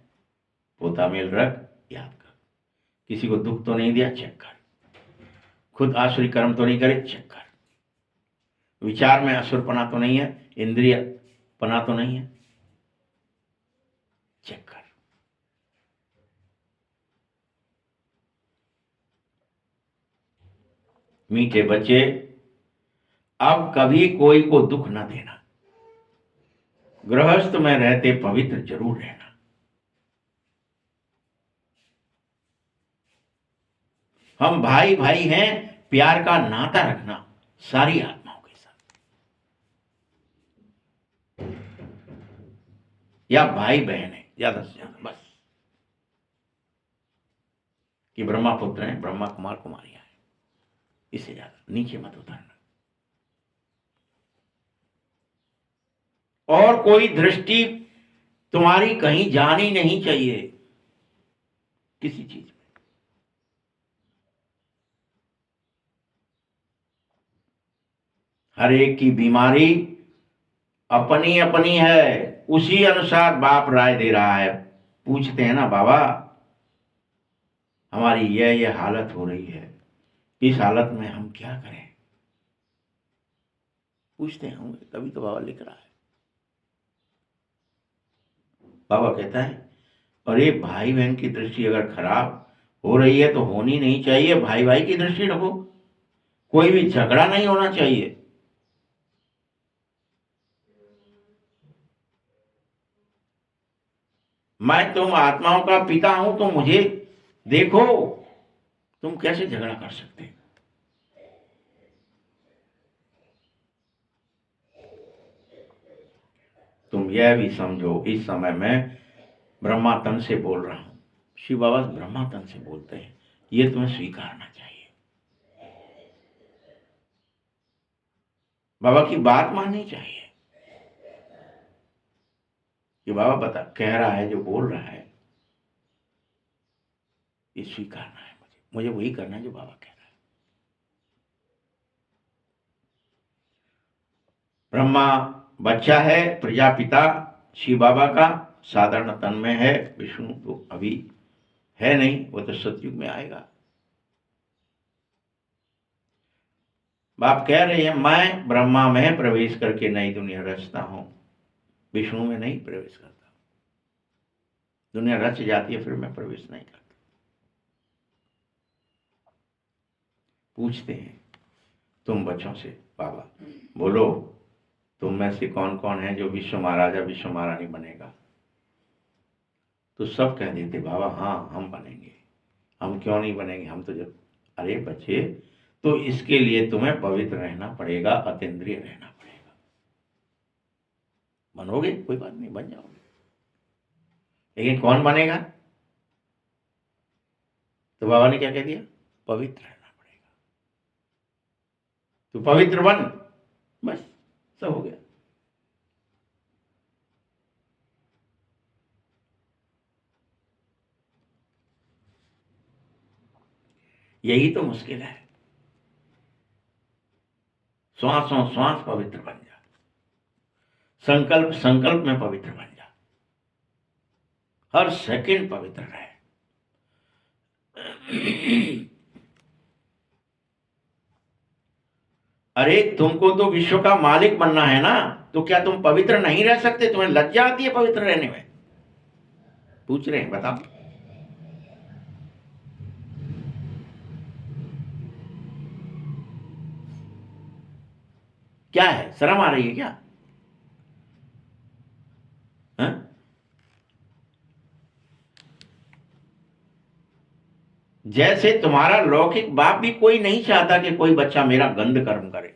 पोता मेल रख, याद कर, किसी को दुख तो नहीं दिया, चेक कर, खुद आसुरी कर्म तो नहीं करे, चेक कर, विचार में असुरपना तो नहीं है, इंद्रिय पना तो नहीं है, चेक कर। मीठे बच्चे, अब कभी कोई को दुख न देना, गृहस्थ में रहते पवित्र जरूर रहना। हम भाई भाई हैं, प्यार का नाता रखना सारी आत्माओं के साथ, या भाई बहन है ज्यादा से ज्यादा, बस, कि ब्रह्मा पुत्र हैं, ब्रह्मा कुमार कुमारियां हैं, इससे ज्यादा नीचे मत उतरना। और कोई दृष्टि तुम्हारी कहीं जानी नहीं चाहिए किसी चीज में। हर एक की बीमारी अपनी अपनी है, उसी अनुसार बाप राय दे रहा है। पूछते हैं ना, बाबा हमारी यह हालत हो रही है, इस हालत में हम क्या करें? पूछते हैं होंगे, तभी तो बाबा लिख रहा है। बाबा कहता है, अरे भाई बहन की दृष्टि अगर खराब हो रही है तो होनी नहीं चाहिए, भाई भाई की दृष्टि रखो, कोई भी झगड़ा नहीं होना चाहिए। मैं तुम आत्माओं का पिता हूं, तो मुझे देखो, तुम कैसे झगड़ा कर सकते? तुम यह भी समझो, इस समय मैं ब्रह्मा तन से बोल रहा हूं। शिव बाबा ब्रह्मा तन से बोलते हैं, ये तुम्हें स्वीकारना चाहिए। बाबा की बात माननी चाहिए कि बाबा बता कह रहा है, जो बोल रहा है, ये स्वीकारना है, मुझे वही करना है जो बाबा कह रहा है। ब्रह्मा बच्चा है, प्रजापिता शिव बाबा का साधारण तन में है, विष्णु तो अभी है नहीं, वो तो सतयुग में आएगा। बाप कह रहे हैं, मैं ब्रह्मा में प्रवेश करके नई दुनिया रचता हूं, विष्णु में नहीं प्रवेश करता। दुनिया रच जाती है, फिर मैं प्रवेश नहीं करता। पूछते हैं तुम बच्चों से, बाबा बोलो तुम में से कौन कौन है जो विश्व महाराजा विश्व महारानी बनेगा? तो सब कह देते, बाबा हाँ हम बनेंगे, हम क्यों नहीं बनेंगे, हम तो जब। अरे बच्चे, तो इसके लिए तुम्हें पवित्र रहना पड़ेगा, अतीन्द्रिय रहना पड़ेगा। बनोगे, कोई बात नहीं, बन जाओगे, लेकिन कौन बनेगा? तो बाबा ने क्या कह दिया? पवित्र रहना पड़ेगा। तो पवित्र बन, बस सब हो गया। यही तो मुश्किल है। श्वासों श्वास पवित्र बन जा, संकल्प संकल्प में पवित्र बन जा, हर सेकंड पवित्र रहे। अरे तुमको तो विश्व का मालिक बनना है ना, तो क्या तुम पवित्र नहीं रह सकते? तुम्हें लज्जा आती है पवित्र रहने में? पूछ रहे हैं, बताओ। क्या है, शर्म आ रही है क्या? हाँ? जैसे तुम्हारा लौकिक बाप भी कोई नहीं चाहता कि कोई बच्चा मेरा गंद कर्म करे,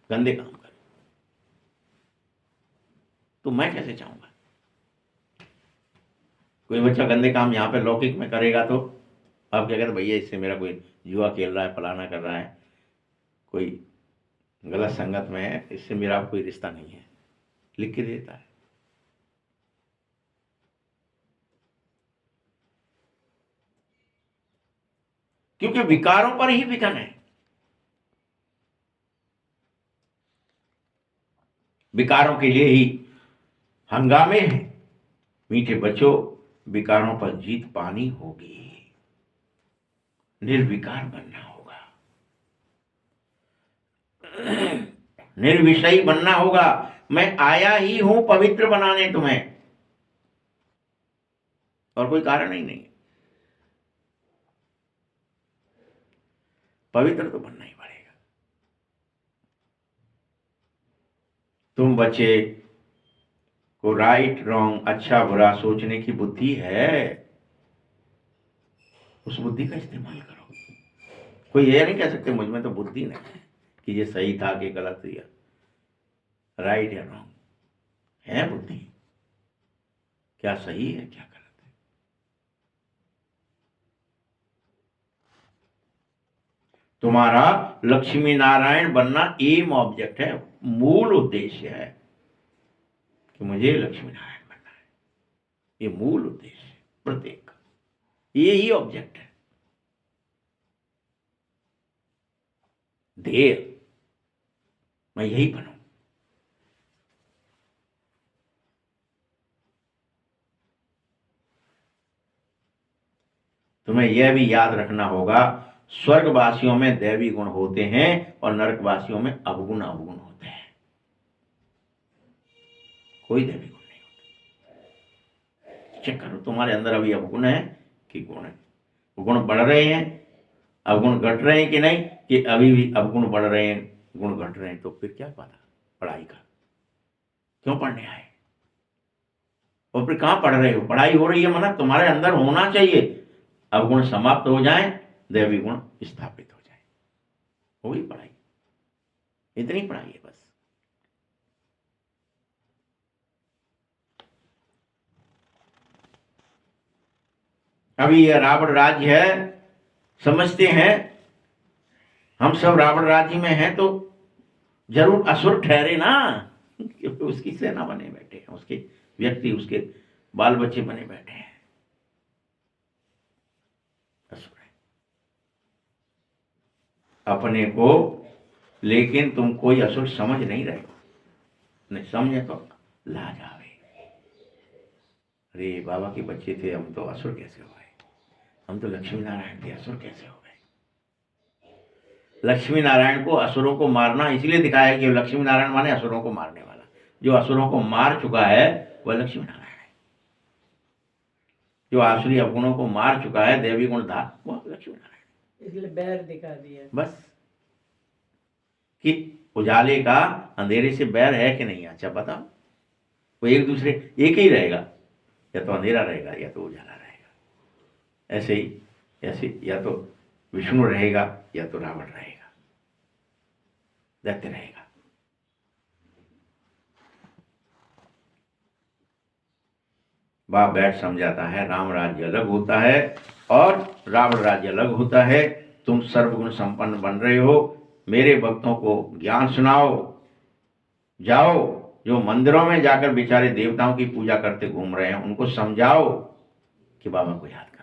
गंदे काम करे, तो मैं कैसे चाहूंगा? कोई बच्चा गंदे काम यहाँ पे लौकिक में करेगा तो आप क्या कहते, भैया इससे मेरा कोई जुआ खेल रहा है, फलाना कर रहा है, कोई गलत संगत में है, इससे मेरा कोई रिश्ता नहीं है, लिख के देता है। क्योंकि विकारों पर ही विघन है। विकारों के लिए ही हंगामे हैं। मीठे बच्चों, विकारों पर जीत पानी होगी, निर्विकार बनना होगा, निर्विषयी बनना होगा। मैं आया ही हूं पवित्र बनाने तुम्हें, और कोई कारण ही नहीं। पवित्र तो बनना ही पड़ेगा। तुम बच्चे को राइट रॉन्ग, अच्छा बुरा सोचने की बुद्धि है, उस बुद्धि का इस्तेमाल करो। कोई ये नहीं कह सकते मुझ में तो बुद्धि नहीं है कि ये सही था कि गलत दिया, राइट या रॉन्ग है बुद्धि, क्या सही है क्या गलत है। तुम्हारा लक्ष्मी नारायण बनना एम ऑब्जेक्ट है, मूल उद्देश्य है कि मुझे लक्ष्मी नारायण बनना है। ये मूल उद्देश्य है प्रत्येक का, ये ही ऑब्जेक्ट है। ध्येय मैं यही बनूं। तुम्हें यह भी याद रखना होगा, स्वर्गवासियों में दैवी गुण होते हैं और नरकवासियों में अवगुण होते हैं। कोई दैवी गुण नहीं होता। चेक करो तुम्हारे अंदर अभी अवगुण है कि गुण है। गुण बढ़ रहे हैं, अवगुण घट रहे हैं कि नहीं, कि अभी भी अवगुण बढ़ रहे हैं, गुण घट रहे हैं, तो फिर क्या पता पढ़ाई का? क्यों पढ़ने आए? और फिर कहां पढ़ रहे हो? पढ़ाई हो रही है, मना तुम्हारे अंदर होना चाहिए। अवगुण समाप्त हो जाए, दैवी गुण स्थापित हो जाए, होगी पढ़ाई। इतनी पढ़ाई है बस। अभी यह रावण राज्य है, समझते हैं हम सब रावण राज्य में हैं तो जरूर असुर ठहरे ना, क्योंकि उसकी सेना बने बैठे हैं, उसके व्यक्ति, उसके बाल बच्चे बने बैठे हैं, असुर है अपने को। लेकिन तुम कोई असुर समझ नहीं रहे हो, नहीं समझे तो ला जावे। अरे बाबा के बच्चे थे, हम तो असुर कैसे हो गए? हम तो लक्ष्मी नारायण थे, असुर कैसे हो गए? लक्ष्मी नारायण को असुरों को मारना इसलिए दिखाया कि लक्ष्मी नारायण माने असुरों को मारने वाला। जो असुरों को मार चुका है वह लक्ष्मी नारायण है। जो आसुरी अवगुणों को मार चुका है, देवी गुणधार, वह लक्ष्मी नारायण। इसलिए बैर दिखा दिया बस कि उजाले का अंधेरे से बैर है कि नहीं? अच्छा बताओ। वो एक दूसरे एक ही रहेगा, या तो अंधेरा रहेगा या तो उजाला रहेगा। ऐसे ही ऐसे या तो विष्णु रहेगा या तो रावण रहेगा, दैत्य रहेगा। बाप बैठ समझाता है, राम राज्य अलग होता है और रावण राज्य अलग होता है। तुम सर्वगुण संपन्न बन रहे हो, मेरे भक्तों को ज्ञान सुनाओ। जाओ, जो मंदिरों में जाकर बेचारे देवताओं की पूजा करते घूम रहे हैं, उनको समझाओ कि बाबा को याद करें।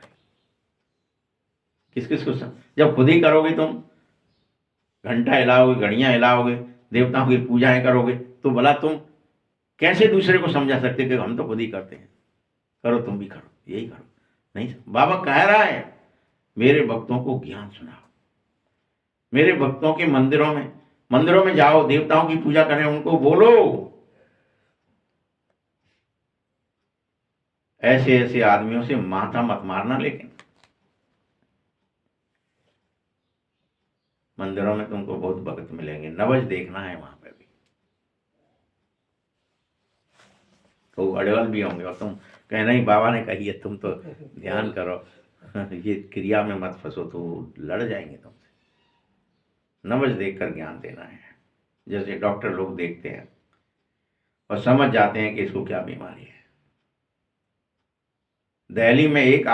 किस किस को जब खुद ही करोगे, तुम घंटा हिलाओगे, घड़ियां हिलाओगे, देवताओं की पूजाएं करोगे, तो भला तुम कैसे दूसरे को समझा सकते कि हम तो खुद ही करते हैं? करो, तुम भी करो, यही करो। नहीं, बाबा कह रहा है मेरे भक्तों को ज्ञान सुनाओ। मेरे भक्तों के मंदिरों में जाओ, देवताओं की पूजा करें, उनको बोलो ऐसे ऐसे आदमियों से माथा मत मारना। लेकिन मंदिरों में तुमको बहुत भक्त मिलेंगे, नवज देखना है वहां पे भी। तो अड़वल भी होंगे और तुम कहना ही बाबा ने कही है तुम तो ध्यान करो, ये क्रिया में मत फंसो तो लड़ जाएंगे तुमसे। नवज देखकर ज्ञान देना है, जैसे डॉक्टर लोग देखते हैं और समझ जाते हैं कि इसको क्या बीमारी है। दिल्ली में एक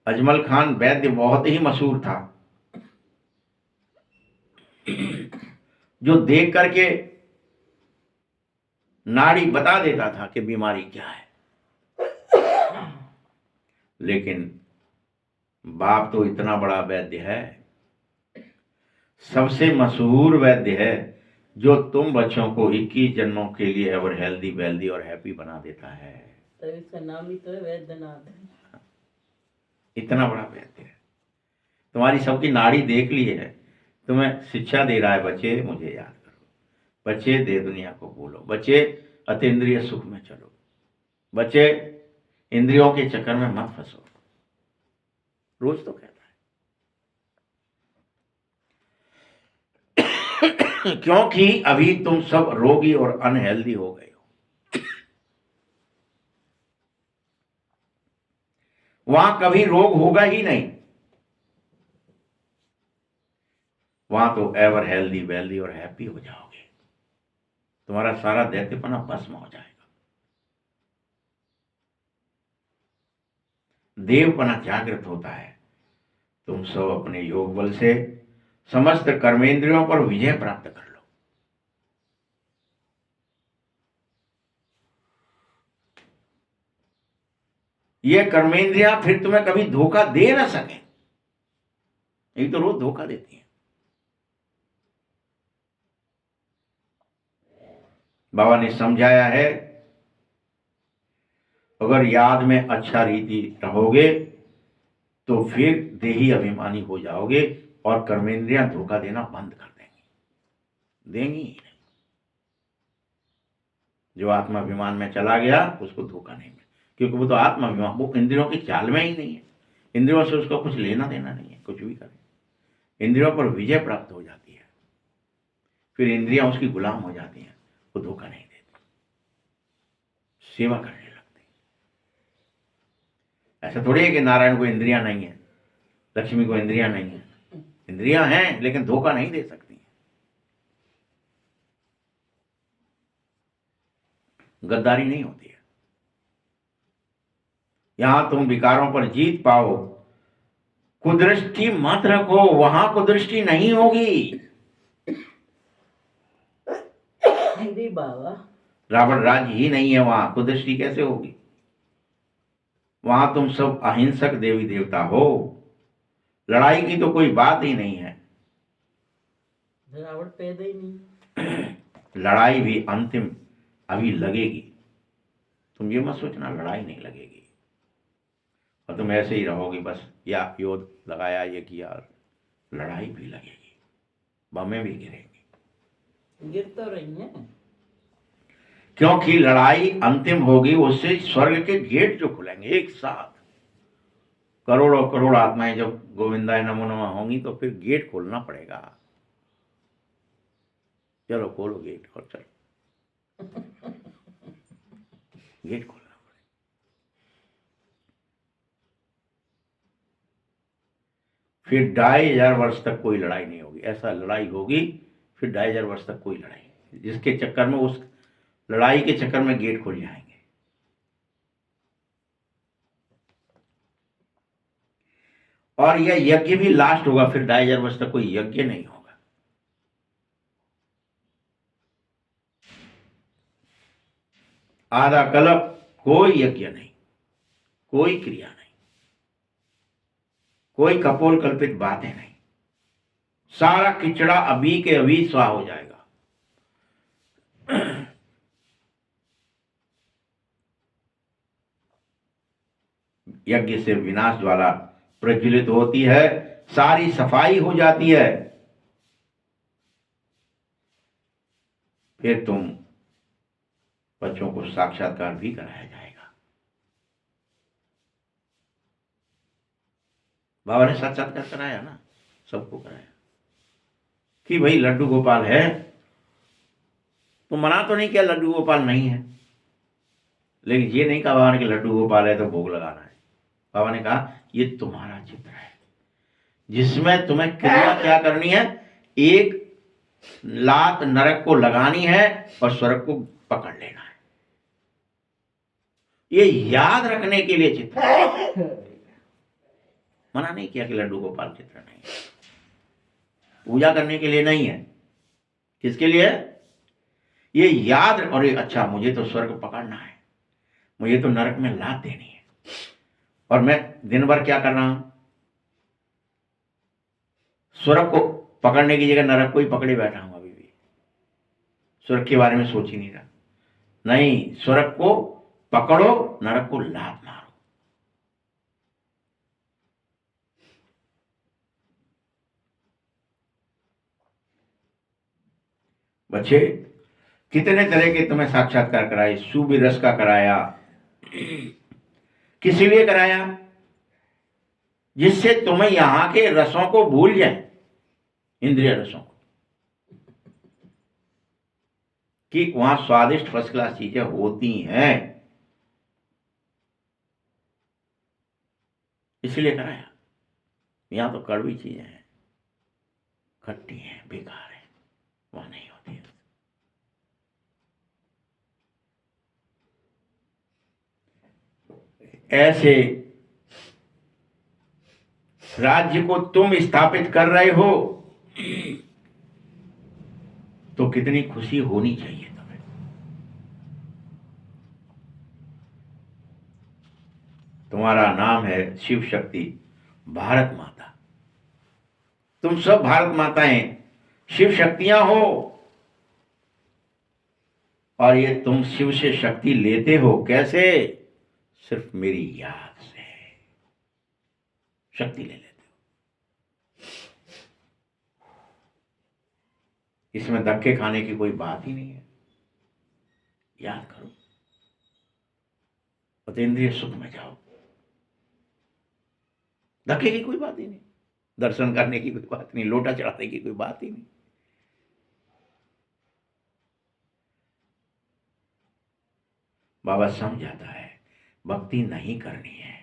अजमल खान वैद्य बहुत ही मशहूर था, जो देख करके नाड़ी बता देता था कि बीमारी क्या है। लेकिन बाप तो इतना बड़ा वैद्य है, सबसे मशहूर वैद्य है, जो तुम बच्चों को 21 जन्मों के लिए एवर हेल्दी वेल्दी और हैप्पी बना देता है। तो इसका नाम ही तो है वैद्यनाथ। इतना बड़ा वैद्य है, तुम्हारी सबकी नाड़ी देख ली है, तुम्हें शिक्षा दे रहा है, बच्चे मुझे याद करो, बच्चे दे दुनिया को बोलो, बच्चे अतीन्द्रिय सुख में चलो, बच्चे इंद्रियों के चक्कर में मत फंसो। रोज तो कहता है। क्योंकि अभी तुम सब रोगी और अनहेल्दी हो गए हो। वहां कभी रोग होगा ही नहीं, वहां तो एवर हेल्दी वेल्दी और हैप्पी हो जाओगे, तुम्हारा सारा दैत्यपना भस्म हो जाएगा, देवपना जागृत होता है। तुम सब अपने योग बल से समस्त कर्मेंद्रियों पर विजय प्राप्त कर लो। ये कर्मेंद्रियां फिर तुम्हें कभी धोखा दे ना सके, यही तो रोज धोखा देती है। बाबा ने समझाया है, अगर याद में अच्छा रीति रहोगे तो फिर देही अभिमानी हो जाओगे और कर्मेंद्रियां धोखा देना बंद कर देंगी ही नहीं। जो आत्माभिमान में चला गया उसको धोखा नहीं मिले, क्योंकि वो तो आत्माभिमान, वो इंद्रियों की चाल में ही नहीं है, इंद्रियों से उसका कुछ लेना देना नहीं है। कुछ भी करे इंद्रियों पर विजय प्राप्त हो जाती है, फिर इंद्रियां उसकी गुलाम हो जाती हैं, वो धोखा नहीं देती, सेवा करने लगती। ऐसा थोड़ी है कि नारायण को इंद्रियां नहीं है, लक्ष्मी को इंद्रियां नहीं है, इंद्रियां हैं लेकिन धोखा नहीं दे सकती, गद्दारी नहीं होती है। यहां तुम विकारों पर जीत पाओ, कुदृष्टि मत रखो, वहां कुदृष्टि नहीं होगी। अरे बाबा, रावण राज्य ही नहीं है, वहां कुदृष्टि कैसे होगी? वहां तुम सब अहिंसक देवी देवता हो, लड़ाई की तो कोई बात ही नहीं है। रावण पैदा ही नहीं। लड़ाई भी अंतिम अभी लगेगी, तुम ये मत सोचना लड़ाई नहीं लगेगी और तुम ऐसे ही रहोगी बस, या योद्ध लगाया ये किया, लड़ाई भी लगेगी, बमें भी गिरेंगी, गिर तो रही हैं। क्योंकि लड़ाई अंतिम होगी, उससे स्वर्ग के गेट जो खुलेंगे एक साथ, करोड़ों करोड़ आत्माएं जब गोविंदाय नमो नमः होंगी तो फिर गेट खोलना पड़ेगा। चलो खोलो गेट, और चलो गेट खोलना पड़ेगा। फिर 2500 वर्ष तक कोई लड़ाई नहीं होगी, ऐसा लड़ाई होगी फिर 2500 वर्ष तक कोई लड़ाई नहीं, जिसके चक्कर में, उस लड़ाई के चक्कर में गेट खुल जाएंगे। और यह यज्ञ भी लास्ट होगा, फिर 2500 वर्ष तक कोई यज्ञ नहीं होगा। आधा कल्प कोई यज्ञ नहीं, कोई क्रिया नहीं, कोई कपोल कल्पित बातें नहीं, सारा किचड़ा अभी के अभी स्वाह हो जाएगा। यज्ञ से विनाश ज्वाला प्रज्वलित होती है, सारी सफाई हो जाती है, फिर तुम बच्चों को साक्षात्कार भी कराया जाएगा। बाबा ने साक्षात्कार कराया ना, सबको कराया कि भाई लड्डू गोपाल है, तो मना तो नहीं किया लड्डू गोपाल नहीं है, लेकिन ये नहीं कहा बाबा ने कि लड्डू गोपाल है तो भोग लगाना है। बाबा ने कहा ये तुम्हारा चित्र है जिसमें तुम्हें क्रिया क्या करनी है, एक लात नरक को लगानी है और स्वर्ग को पकड़ लेना है। ये याद रखने के लिए चित्र है। मना नहीं किया कि लड्डू गोपाल चित्र नहीं है, पूजा करने के लिए नहीं है, किसके लिए? ये याद, और ये अच्छा मुझे तो स्वर्ग पकड़ना है, मुझे तो नरक में लात देनी है, और मैं दिन भर क्या कर रहा हूं, स्वर्ग को पकड़ने की जगह नरक को ही पकड़े बैठा हूं। अभी भी स्वर्ग के बारे में सोच ही नहीं रहा। नहीं, स्वर्ग को पकड़ो, नरक को लात मारो। बच्चे, कितने तरह के तुम्हें साक्षात्कार कराए, सूबी रस का कराया, किस लिए कराया? जिससे तुम्हें यहां के रसों को भूल जाए, इंद्रिय रसों को, कि वहां स्वादिष्ट फर्स्ट क्लास चीजें होती हैं, इसलिए कराया। यहां तो कड़वी चीजें हैं, खट्टी हैं, बेकार है, वहां नहीं होती है। ऐसे राज्य को तुम स्थापित कर रहे हो तो कितनी खुशी होनी चाहिए तुम्हें। तुम्हारा नाम है शिव शक्ति भारत माता, तुम सब भारत माताएं शिव शक्तियां हो, और ये तुम शिव से शक्ति लेते हो कैसे? सिर्फ मेरी याद से शक्ति ले लेते हो। इसमें धक्के खाने की कोई बात ही नहीं है, याद करो, अतीन्द्रिय सुख में जाओ, धक्के की कोई बात ही नहीं, दर्शन करने की कोई बात नहीं, लोटा चढ़ाने की कोई बात ही नहीं। बाबा समझाता है भक्ति नहीं करनी है।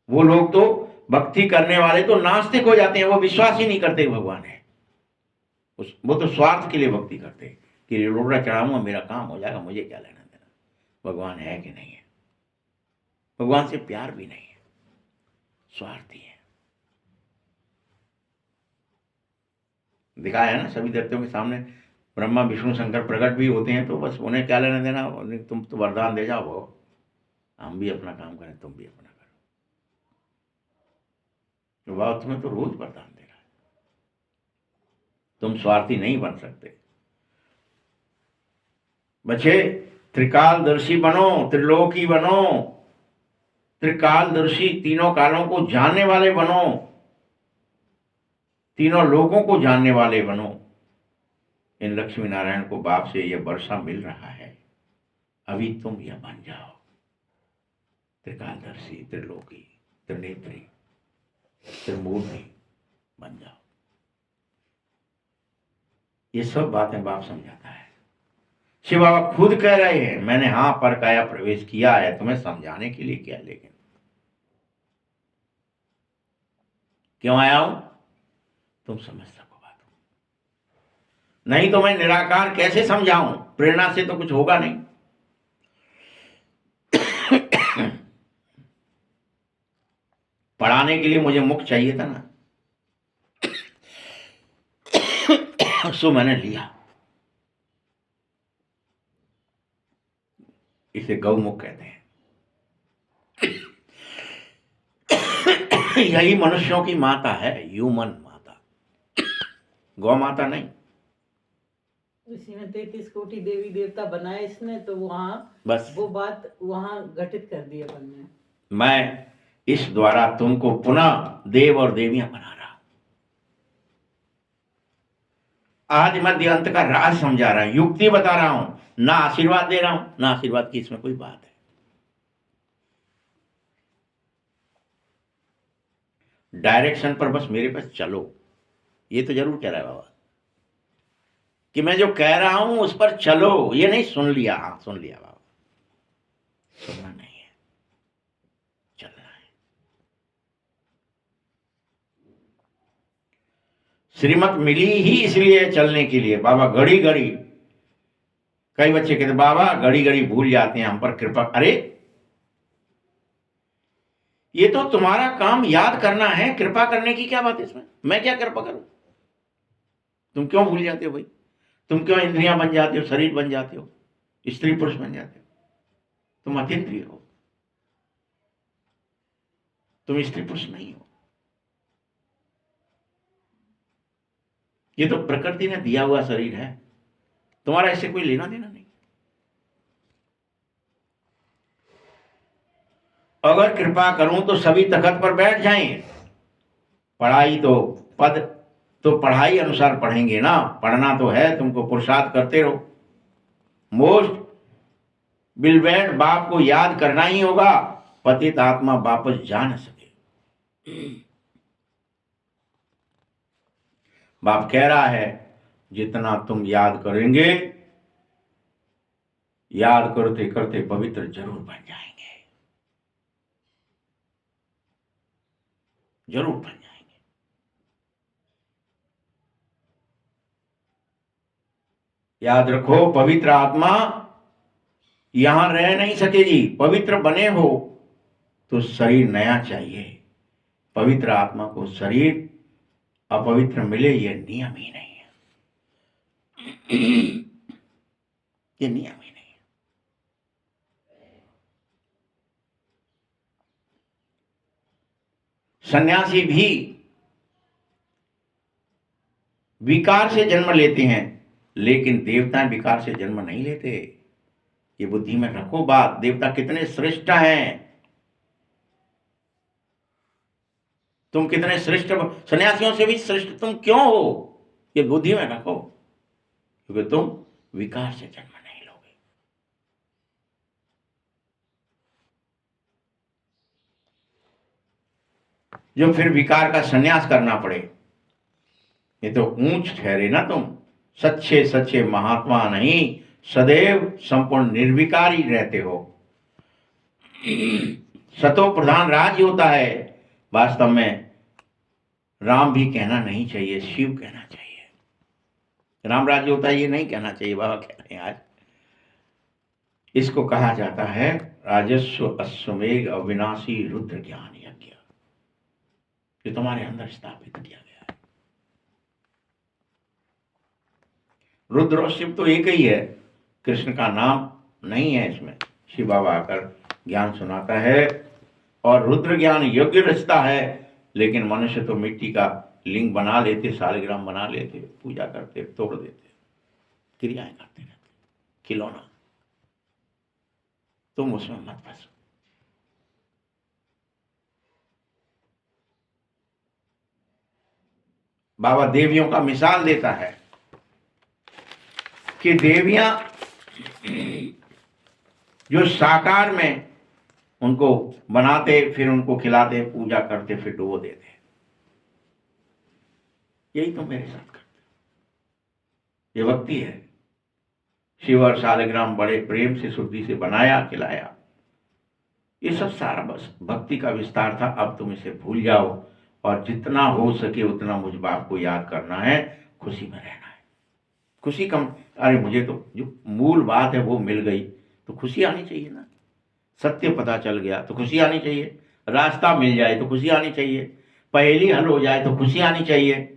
वो लोग तो भक्ति करने वाले तो नास्तिक हो जाते हैं, वो विश्वास ही नहीं करते भगवान है, वो तो स्वार्थ के लिए भक्ति करते कि लोटा चढ़ाऊंगा मेरा काम हो जाएगा, मुझे क्या लेना देना। भगवान है कि नहीं है? भगवान से प्यार भी नहीं है, स्वार्थी है। दिखाया है ना, सभी देवताओं के सामने ब्रह्मा विष्णु शंकर प्रकट भी होते हैं, तो बस उन्हें क्या लेना देना, तुम तो वरदान दे जाओ, वो हम भी अपना काम करें, तुम भी अपना करो। तो बाबा तुम्हें तो रोज वरदान दे रहा है, तुम स्वार्थी नहीं बन सकते। बच्चे, त्रिकालदर्शी बनो, त्रिलोकी बनो, त्रिकालदर्शी, तीनों कालों को जानने वाले बनो, तीनों लोगों को जानने वाले बनो। इन लक्ष्मी नारायण को बाप से यह वर्षा मिल रहा है, अभी तुम यह बन जाओ, त्रिकालदर्शी, त्रिलोकी, त्रिनेत्री, त्रिमूर्ति बन जाओ। ये सब बातें बाप समझाता है। शिव बाबा खुद कह रहे हैं, मैंने हाँ पर काया प्रवेश किया है, तुम्हें समझाने के लिए किया, लेकिन क्यों आया हूं? तुम समझ सको बात, नहीं तो मैं निराकार कैसे समझाऊं? प्रेरणा से तो कुछ होगा नहीं। पढ़ाने के लिए मुझे मुख चाहिए था ना, सो मैंने लिया। इसे गौमुख कहते हैं। यही मनुष्यों की माता है, ह्यूमन माता, गौ माता नहीं। इसी में 33 कोटि देवी देवता बनाए इसने, तो वहां बस वो बात वहां घटित कर दी अपन ने। मैं इस द्वारा तुमको पुनः देव और देवियां बना रहा हूं। आज मध्य अंत का राज समझा रहा हूं, युक्ति बता रहा हूं, ना आशीर्वाद दे रहा हूं, ना आशीर्वाद की इसमें कोई बात है। डायरेक्शन पर बस मेरे पास चलो। ये तो जरूर कह रहा है बाबा कि मैं जो कह रहा हूं उस पर चलो। ये नहीं सुन लिया, हाँ सुन लिया बाबा, सुनना नहीं है, चलना है। श्रीमत मिली ही इसलिए चलने के लिए बाबा। घड़ी घड़ी कई बच्चे कहते बाबा घड़ी घड़ी भूल जाते हैं, हम पर कृपा। अरे ये तो तुम्हारा काम याद करना है, कृपा करने की क्या बात है इसमें? मैं क्या कृपा करूं? तुम क्यों भूल जाते हो भाई? तुम क्यों इंद्रियां बन जाते हो, शरीर बन जाते हो, स्त्री पुरुष बन जाते हो? तुम अतीन्द्रिय हो, तुम स्त्री पुरुष नहीं हो। ये तो प्रकृति ने दिया हुआ शरीर है, तुम्हारा इससे कोई लेना देना नहीं। अगर कृपा करूं तो सभी तखत पर बैठ जाएं। पढ़ाई तो पद तो पढ़ाई अनुसार पढ़ेंगे ना, पढ़ना तो है तुमको, पुरुषार्थ करते रहो। मोस्ट बिलवेड बाप को याद करना ही होगा, पतित आत्मा वापस जा न सके। बाप कह रहा है जितना तुम याद करेंगे, याद करते करते पवित्र जरूर बन जाएंगे, जरूर बन जाएंगे। याद रखो पवित्र आत्मा यहां रह नहीं सकेगी। पवित्र बने हो तो शरीर नया चाहिए। पवित्र आत्मा को शरीर अपवित्र मिले ये नियम ही नहीं है, ये नियम ही नहीं है। सन्यासी भी विकार से जन्म लेते हैं, लेकिन देवता विकार से जन्म नहीं लेते। ये बुद्धि में रखो बात। देवता कितने श्रेष्ठ हैं, तुम कितने श्रेष्ठ, सन्यासियों से भी श्रेष्ठ तुम क्यों हो, ये बुद्धि में रखो, क्योंकि तुम विकार से जन्म नहीं लोगे। जो फिर विकार का संन्यास करना पड़े, ये तो ऊंच ठहरे ना तुम। सच्चे सच्चे महात्मा नहीं, सदैव संपूर्ण निर्विकारी रहते हो। सतो प्रधान राज्य होता है। वास्तव में राम भी कहना नहीं चाहिए, शिव कहना चाहिए। राम राज्य होता है ये नहीं कहना चाहिए, बाबा कह रहे हैं आज। इसको कहा जाता है राजस्व अश्वमेघ अविनाशी रुद्र ज्ञान यज्ञ, जो तुम्हारे अंदर स्थापित किया गया है। रुद्र और शिव तो एक ही है, कृष्ण का नाम नहीं है इसमें। शिव बाबा आकर ज्ञान सुनाता है और रुद्र ज्ञान यज्ञ रचता है, लेकिन मनुष्य तो मिट्टी का लिंग बना लेते, शालिग्राम बना लेते, पूजा करते, तोड़ देते, क्रियाएं करते रहते, खिलौना। तुम उसमें मत फंसो। बाबा देवियों का मिसाल देता है कि देवियां जो साकार में उनको बनाते, फिर उनको खिलाते, पूजा करते, फिर डुबो देते, यही तो मेरे साथ करते। ये भक्ति है। शिव और शालिग्राम बड़े प्रेम से शुद्धि से बनाया, खिलाया, ये सब सारा बस भक्ति का विस्तार था। अब तुम इसे भूल जाओ और जितना हो सके उतना मुझ बाप को याद करना है, खुशी में रहना है। खुशी कम, अरे मुझे तो जो मूल बात है वो मिल गई तो खुशी आनी चाहिए ना। सत्य पता चल गया तो खुशी आनी चाहिए, रास्ता मिल जाए तो खुशी आनी चाहिए, पहेली हल हो जाए तो खुशी आनी चाहिए।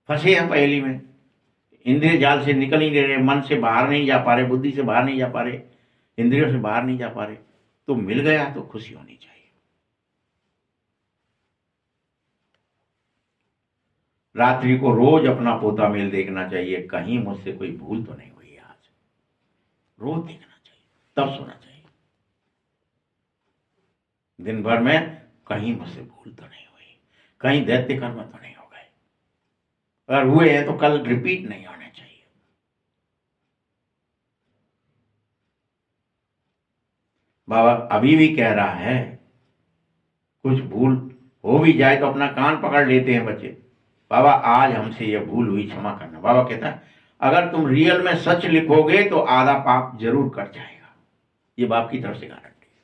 फंसे हैं पहेली में, इंद्रिय जाल से निकल ही नहीं रहे, मन से बाहर नहीं जा पा रहे, बुद्धि से बाहर नहीं जा पा रहे, इंद्रियों से बाहर नहीं जा पा रहे, तो मिल गया तो खुशी होनी चाहिए। रात्रि को रोज अपना पोता मेल देखना चाहिए, कहीं मुझसे कोई भूल तो नहीं हुई आज। रोज देखना चाहिए, तब सोना चाहिए। दिन भर में कहीं मुझसे भूल तो नहीं हुई, कहीं दैत्य कर्म तो नहीं हो गए, अगर हुए हैं तो कल रिपीट नहीं होने चाहिए। बाबा अभी भी कह रहा है कुछ भूल हो भी जाए तो अपना कान पकड़ लेते हैं बच्चे, बाबा आज हमसे यह भूल हुई, क्षमा करना। बाबा कहता है अगर तुम रियल में सच लिखोगे तो आधा पाप जरूर कट जाएगा, ये बाप की तरफ से गारंटी है।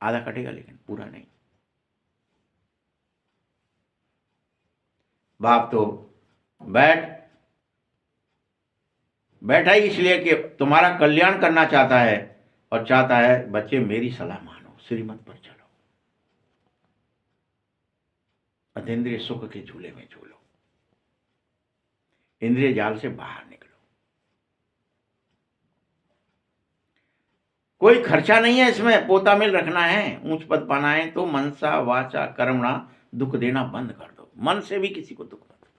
आधा कटेगा लेकिन पूरा नहीं। बाप तो बैठा ही इसलिए कि तुम्हारा कल्याण करना चाहता है और चाहता है बच्चे मेरी सलाह मानो, श्रीमत पर चलो, अतीन्द्रिय सुख के झूले में झूलो, इंद्रिय जाल से बाहर निकलो। कोई खर्चा नहीं है इसमें, पोता मिल रखना है, ऊंच पद पाना है तो मनसा वाचा कर्मणा दुख देना बंद कर दो। मन से भी किसी को दुख मत दो,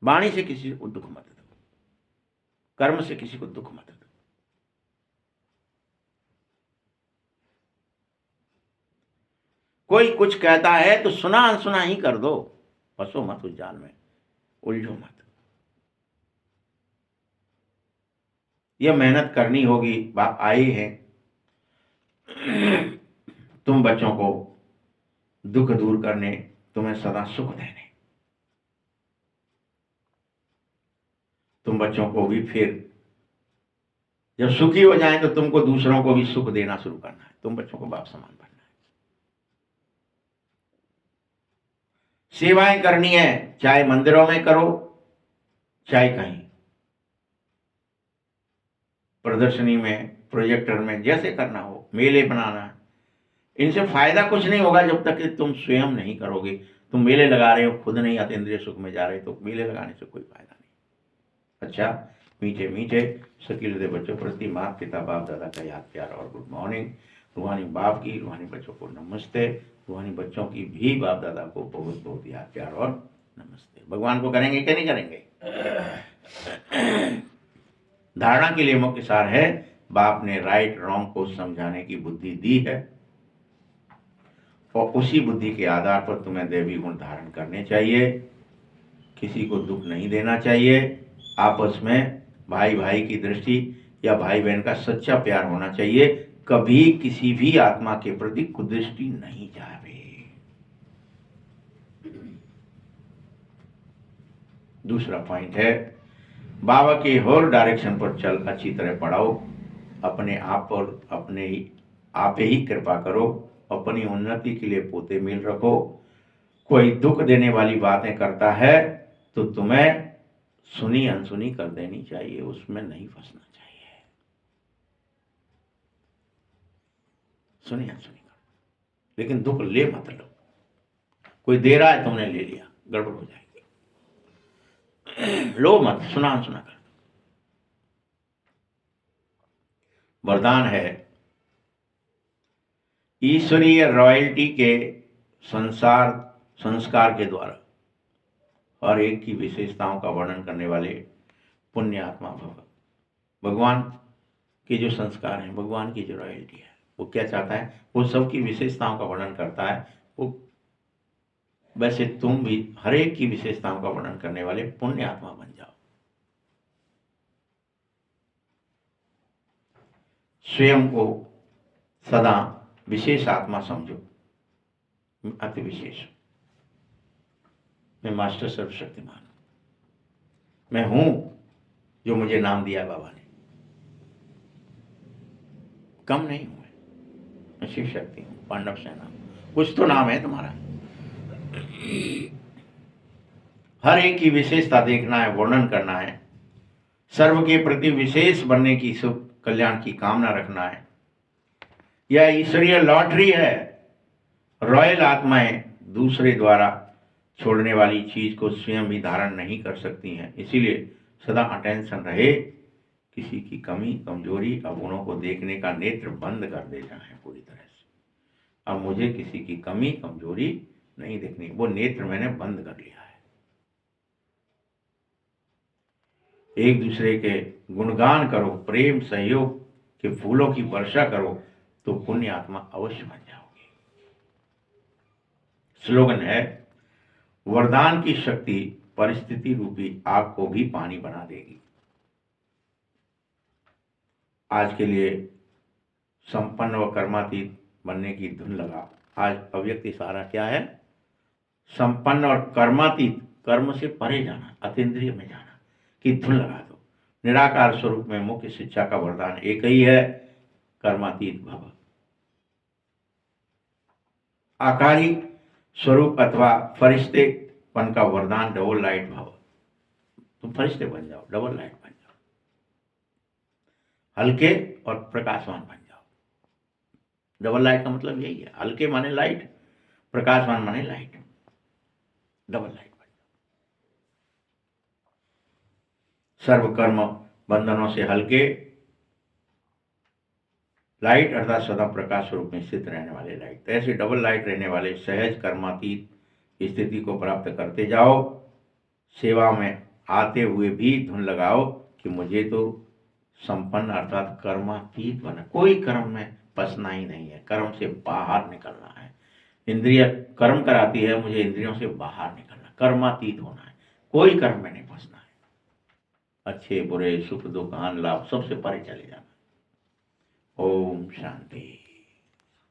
वाणी से किसी को दुख मत दो, कर्म से किसी को दुख मत दो। कोई कुछ कहता है तो सुना अनसुना ही कर दो, फंसो मत उस जाल में, उलझो मत। यह मेहनत करनी होगी। बाप आए हैं तुम बच्चों को दुख दूर करने, तुम्हें सदा सुख देने। तुम बच्चों को भी फिर जब सुखी हो जाएं तो तुमको दूसरों को भी सुख देना शुरू करना है। तुम बच्चों को बाप समान बनना है, सेवाएं करनी है, चाहे मंदिरों में करो चाहे कहीं प्रदर्शनी में, प्रोजेक्टर में, जैसे करना हो, मेले बनाना है। इनसे फायदा कुछ नहीं होगा जब तक कि तुम स्वयं नहीं करोगे। तुम मेले लगा रहे हो, खुद नहीं अतीन्द्रिय सुख में जा रहे, तो मेले लगाने से कोई फायदा नहीं। अच्छा, मीठे मीठे शकील हृदय बच्चों प्रति माता पिता बाप दादा का याद प्यार और गुड मॉर्निंग। रूहानी बाप की, रूहानी बच्चों को नमस्ते, रूहानी बच्चों की भी बाप दादा को बहुत बहुत याद प्यार और नमस्ते। भगवान को करेंगे कि नहीं करेंगे? धारणा के लिए मुख्य सार है, बाप ने राइट रॉन्ग को समझाने की बुद्धि दी है और उसी बुद्धि के आधार पर तुम्हें दैवी गुण धारण करने चाहिए। किसी को दुख नहीं देना चाहिए। आपस में भाई भाई की दृष्टि या भाई बहन का सच्चा प्यार होना चाहिए। कभी किसी भी आत्मा के प्रति कुदृष्टि नहीं जावे। दूसरा पॉइंट है, बाबा के हर डायरेक्शन पर चल, अच्छी तरह पढ़ाओ, अपने आप पर अपने आप ही कृपा करो, अपनी उन्नति के लिए पोते मिल रखो। कोई दुख देने वाली बातें करता है तो तुम्हें सुनी अनसुनी कर देनी चाहिए, उसमें नहीं फंसना चाहिए। सुनी अनसुनी कर, लेकिन दुख ले मत लो। कोई दे रहा है, तुमने ले लिया, गड़बड़ हो जाएगी। लो मत, सुना अनसुना कर। वरदान है, ईश्वरीय रॉयल्टी के संस्कार के द्वारा हर एक की विशेषताओं का वर्णन करने वाले पुण्य आत्मा भव। भगवान के जो संस्कार हैं, भगवान की जो रॉयल्टी है, वो क्या चाहता है? वो सबकी विशेषताओं का वर्णन करता है। वो वैसे तुम भी हर एक की विशेषताओं का वर्णन करने वाले पुण्य आत्मा बन जाओ। स्वयं को सदा विशेष आत्मा समझो, अति विशेष। मैं मास्टर सर्वशक्तिमान, मैं हूं जो मुझे नाम दिया बाबा ने। कम नहीं हूं मैं शिव शक्ति हूं, पांडव सेना, कुछ तो नाम है तुम्हारा। हर एक की विशेषता देखना है, वर्णन करना है, सर्व के प्रति विशेष बनने की सुख कल्याण की कामना रखना है। यह ईश्वरीय लॉटरी है। रॉयल आत्माएं दूसरे द्वारा छोड़ने वाली चीज को स्वयं भी धारण नहीं कर सकती हैं, इसीलिए सदा अटेंशन रहे। किसी की कमी कमजोरी अवगुणों को देखने का नेत्र बंद कर देना है पूरी तरह से। अब मुझे किसी की कमी कमजोरी नहीं देखनी, वो नेत्र मैंने बंद कर लिया है। एक दूसरे के गुणगान करो, प्रेम सहयोग के फूलों की वर्षा करो, तो पुण्य आत्मा अवश्य बन जाओगे। स्लोगन है, वरदान की शक्ति परिस्थिति रूपी आग को भी पानी बना देगी। आज के लिए संपन्न व कर्मातीत बनने की धुन लगाओ। आज अव्यक्त इशारा क्या है? संपन्न और कर्मातीत, कर्म से परे जाना, अतीन्द्रिय में जाना की धुन लगा दो। निराकार स्वरूप में मुख्य शिक्षा का वरदान एक ही है, कर्मातीत भव। आकारी स्वरूप अथवा फरिश्तेपन का वरदान डबल लाइट भव। तुम फरिश्ते बन जाओ, डबल लाइट बन जाओ, हल्के और प्रकाशवान बन जाओ। डबल लाइट का मतलब यही है, हल्के माने लाइट, प्रकाशवान माने लाइट, डबल लाइट बन जाओ। सर्व कर्म बंधनों से हल्के लाइट अर्थात सदा प्रकाश स्वरूप में स्थित रहने वाले लाइट। तो ऐसे डबल लाइट रहने वाले सहज कर्मातीत स्थिति को प्राप्त करते जाओ। सेवा में आते हुए भी धुन लगाओ कि मुझे तो संपन्न अर्थात कर्मातीत बना, कोई कर्म में फंसना ही नहीं है, कर्म से बाहर निकलना है। इंद्रिय कर्म कराती है, मुझे इंद्रियों से बाहर निकलना, कर्मातीत होना है, कोई कर्म में नहीं फंसना है। अच्छे बुरे सुख दुख आन लाभ सबसे परे चले जाना। ओम शांति।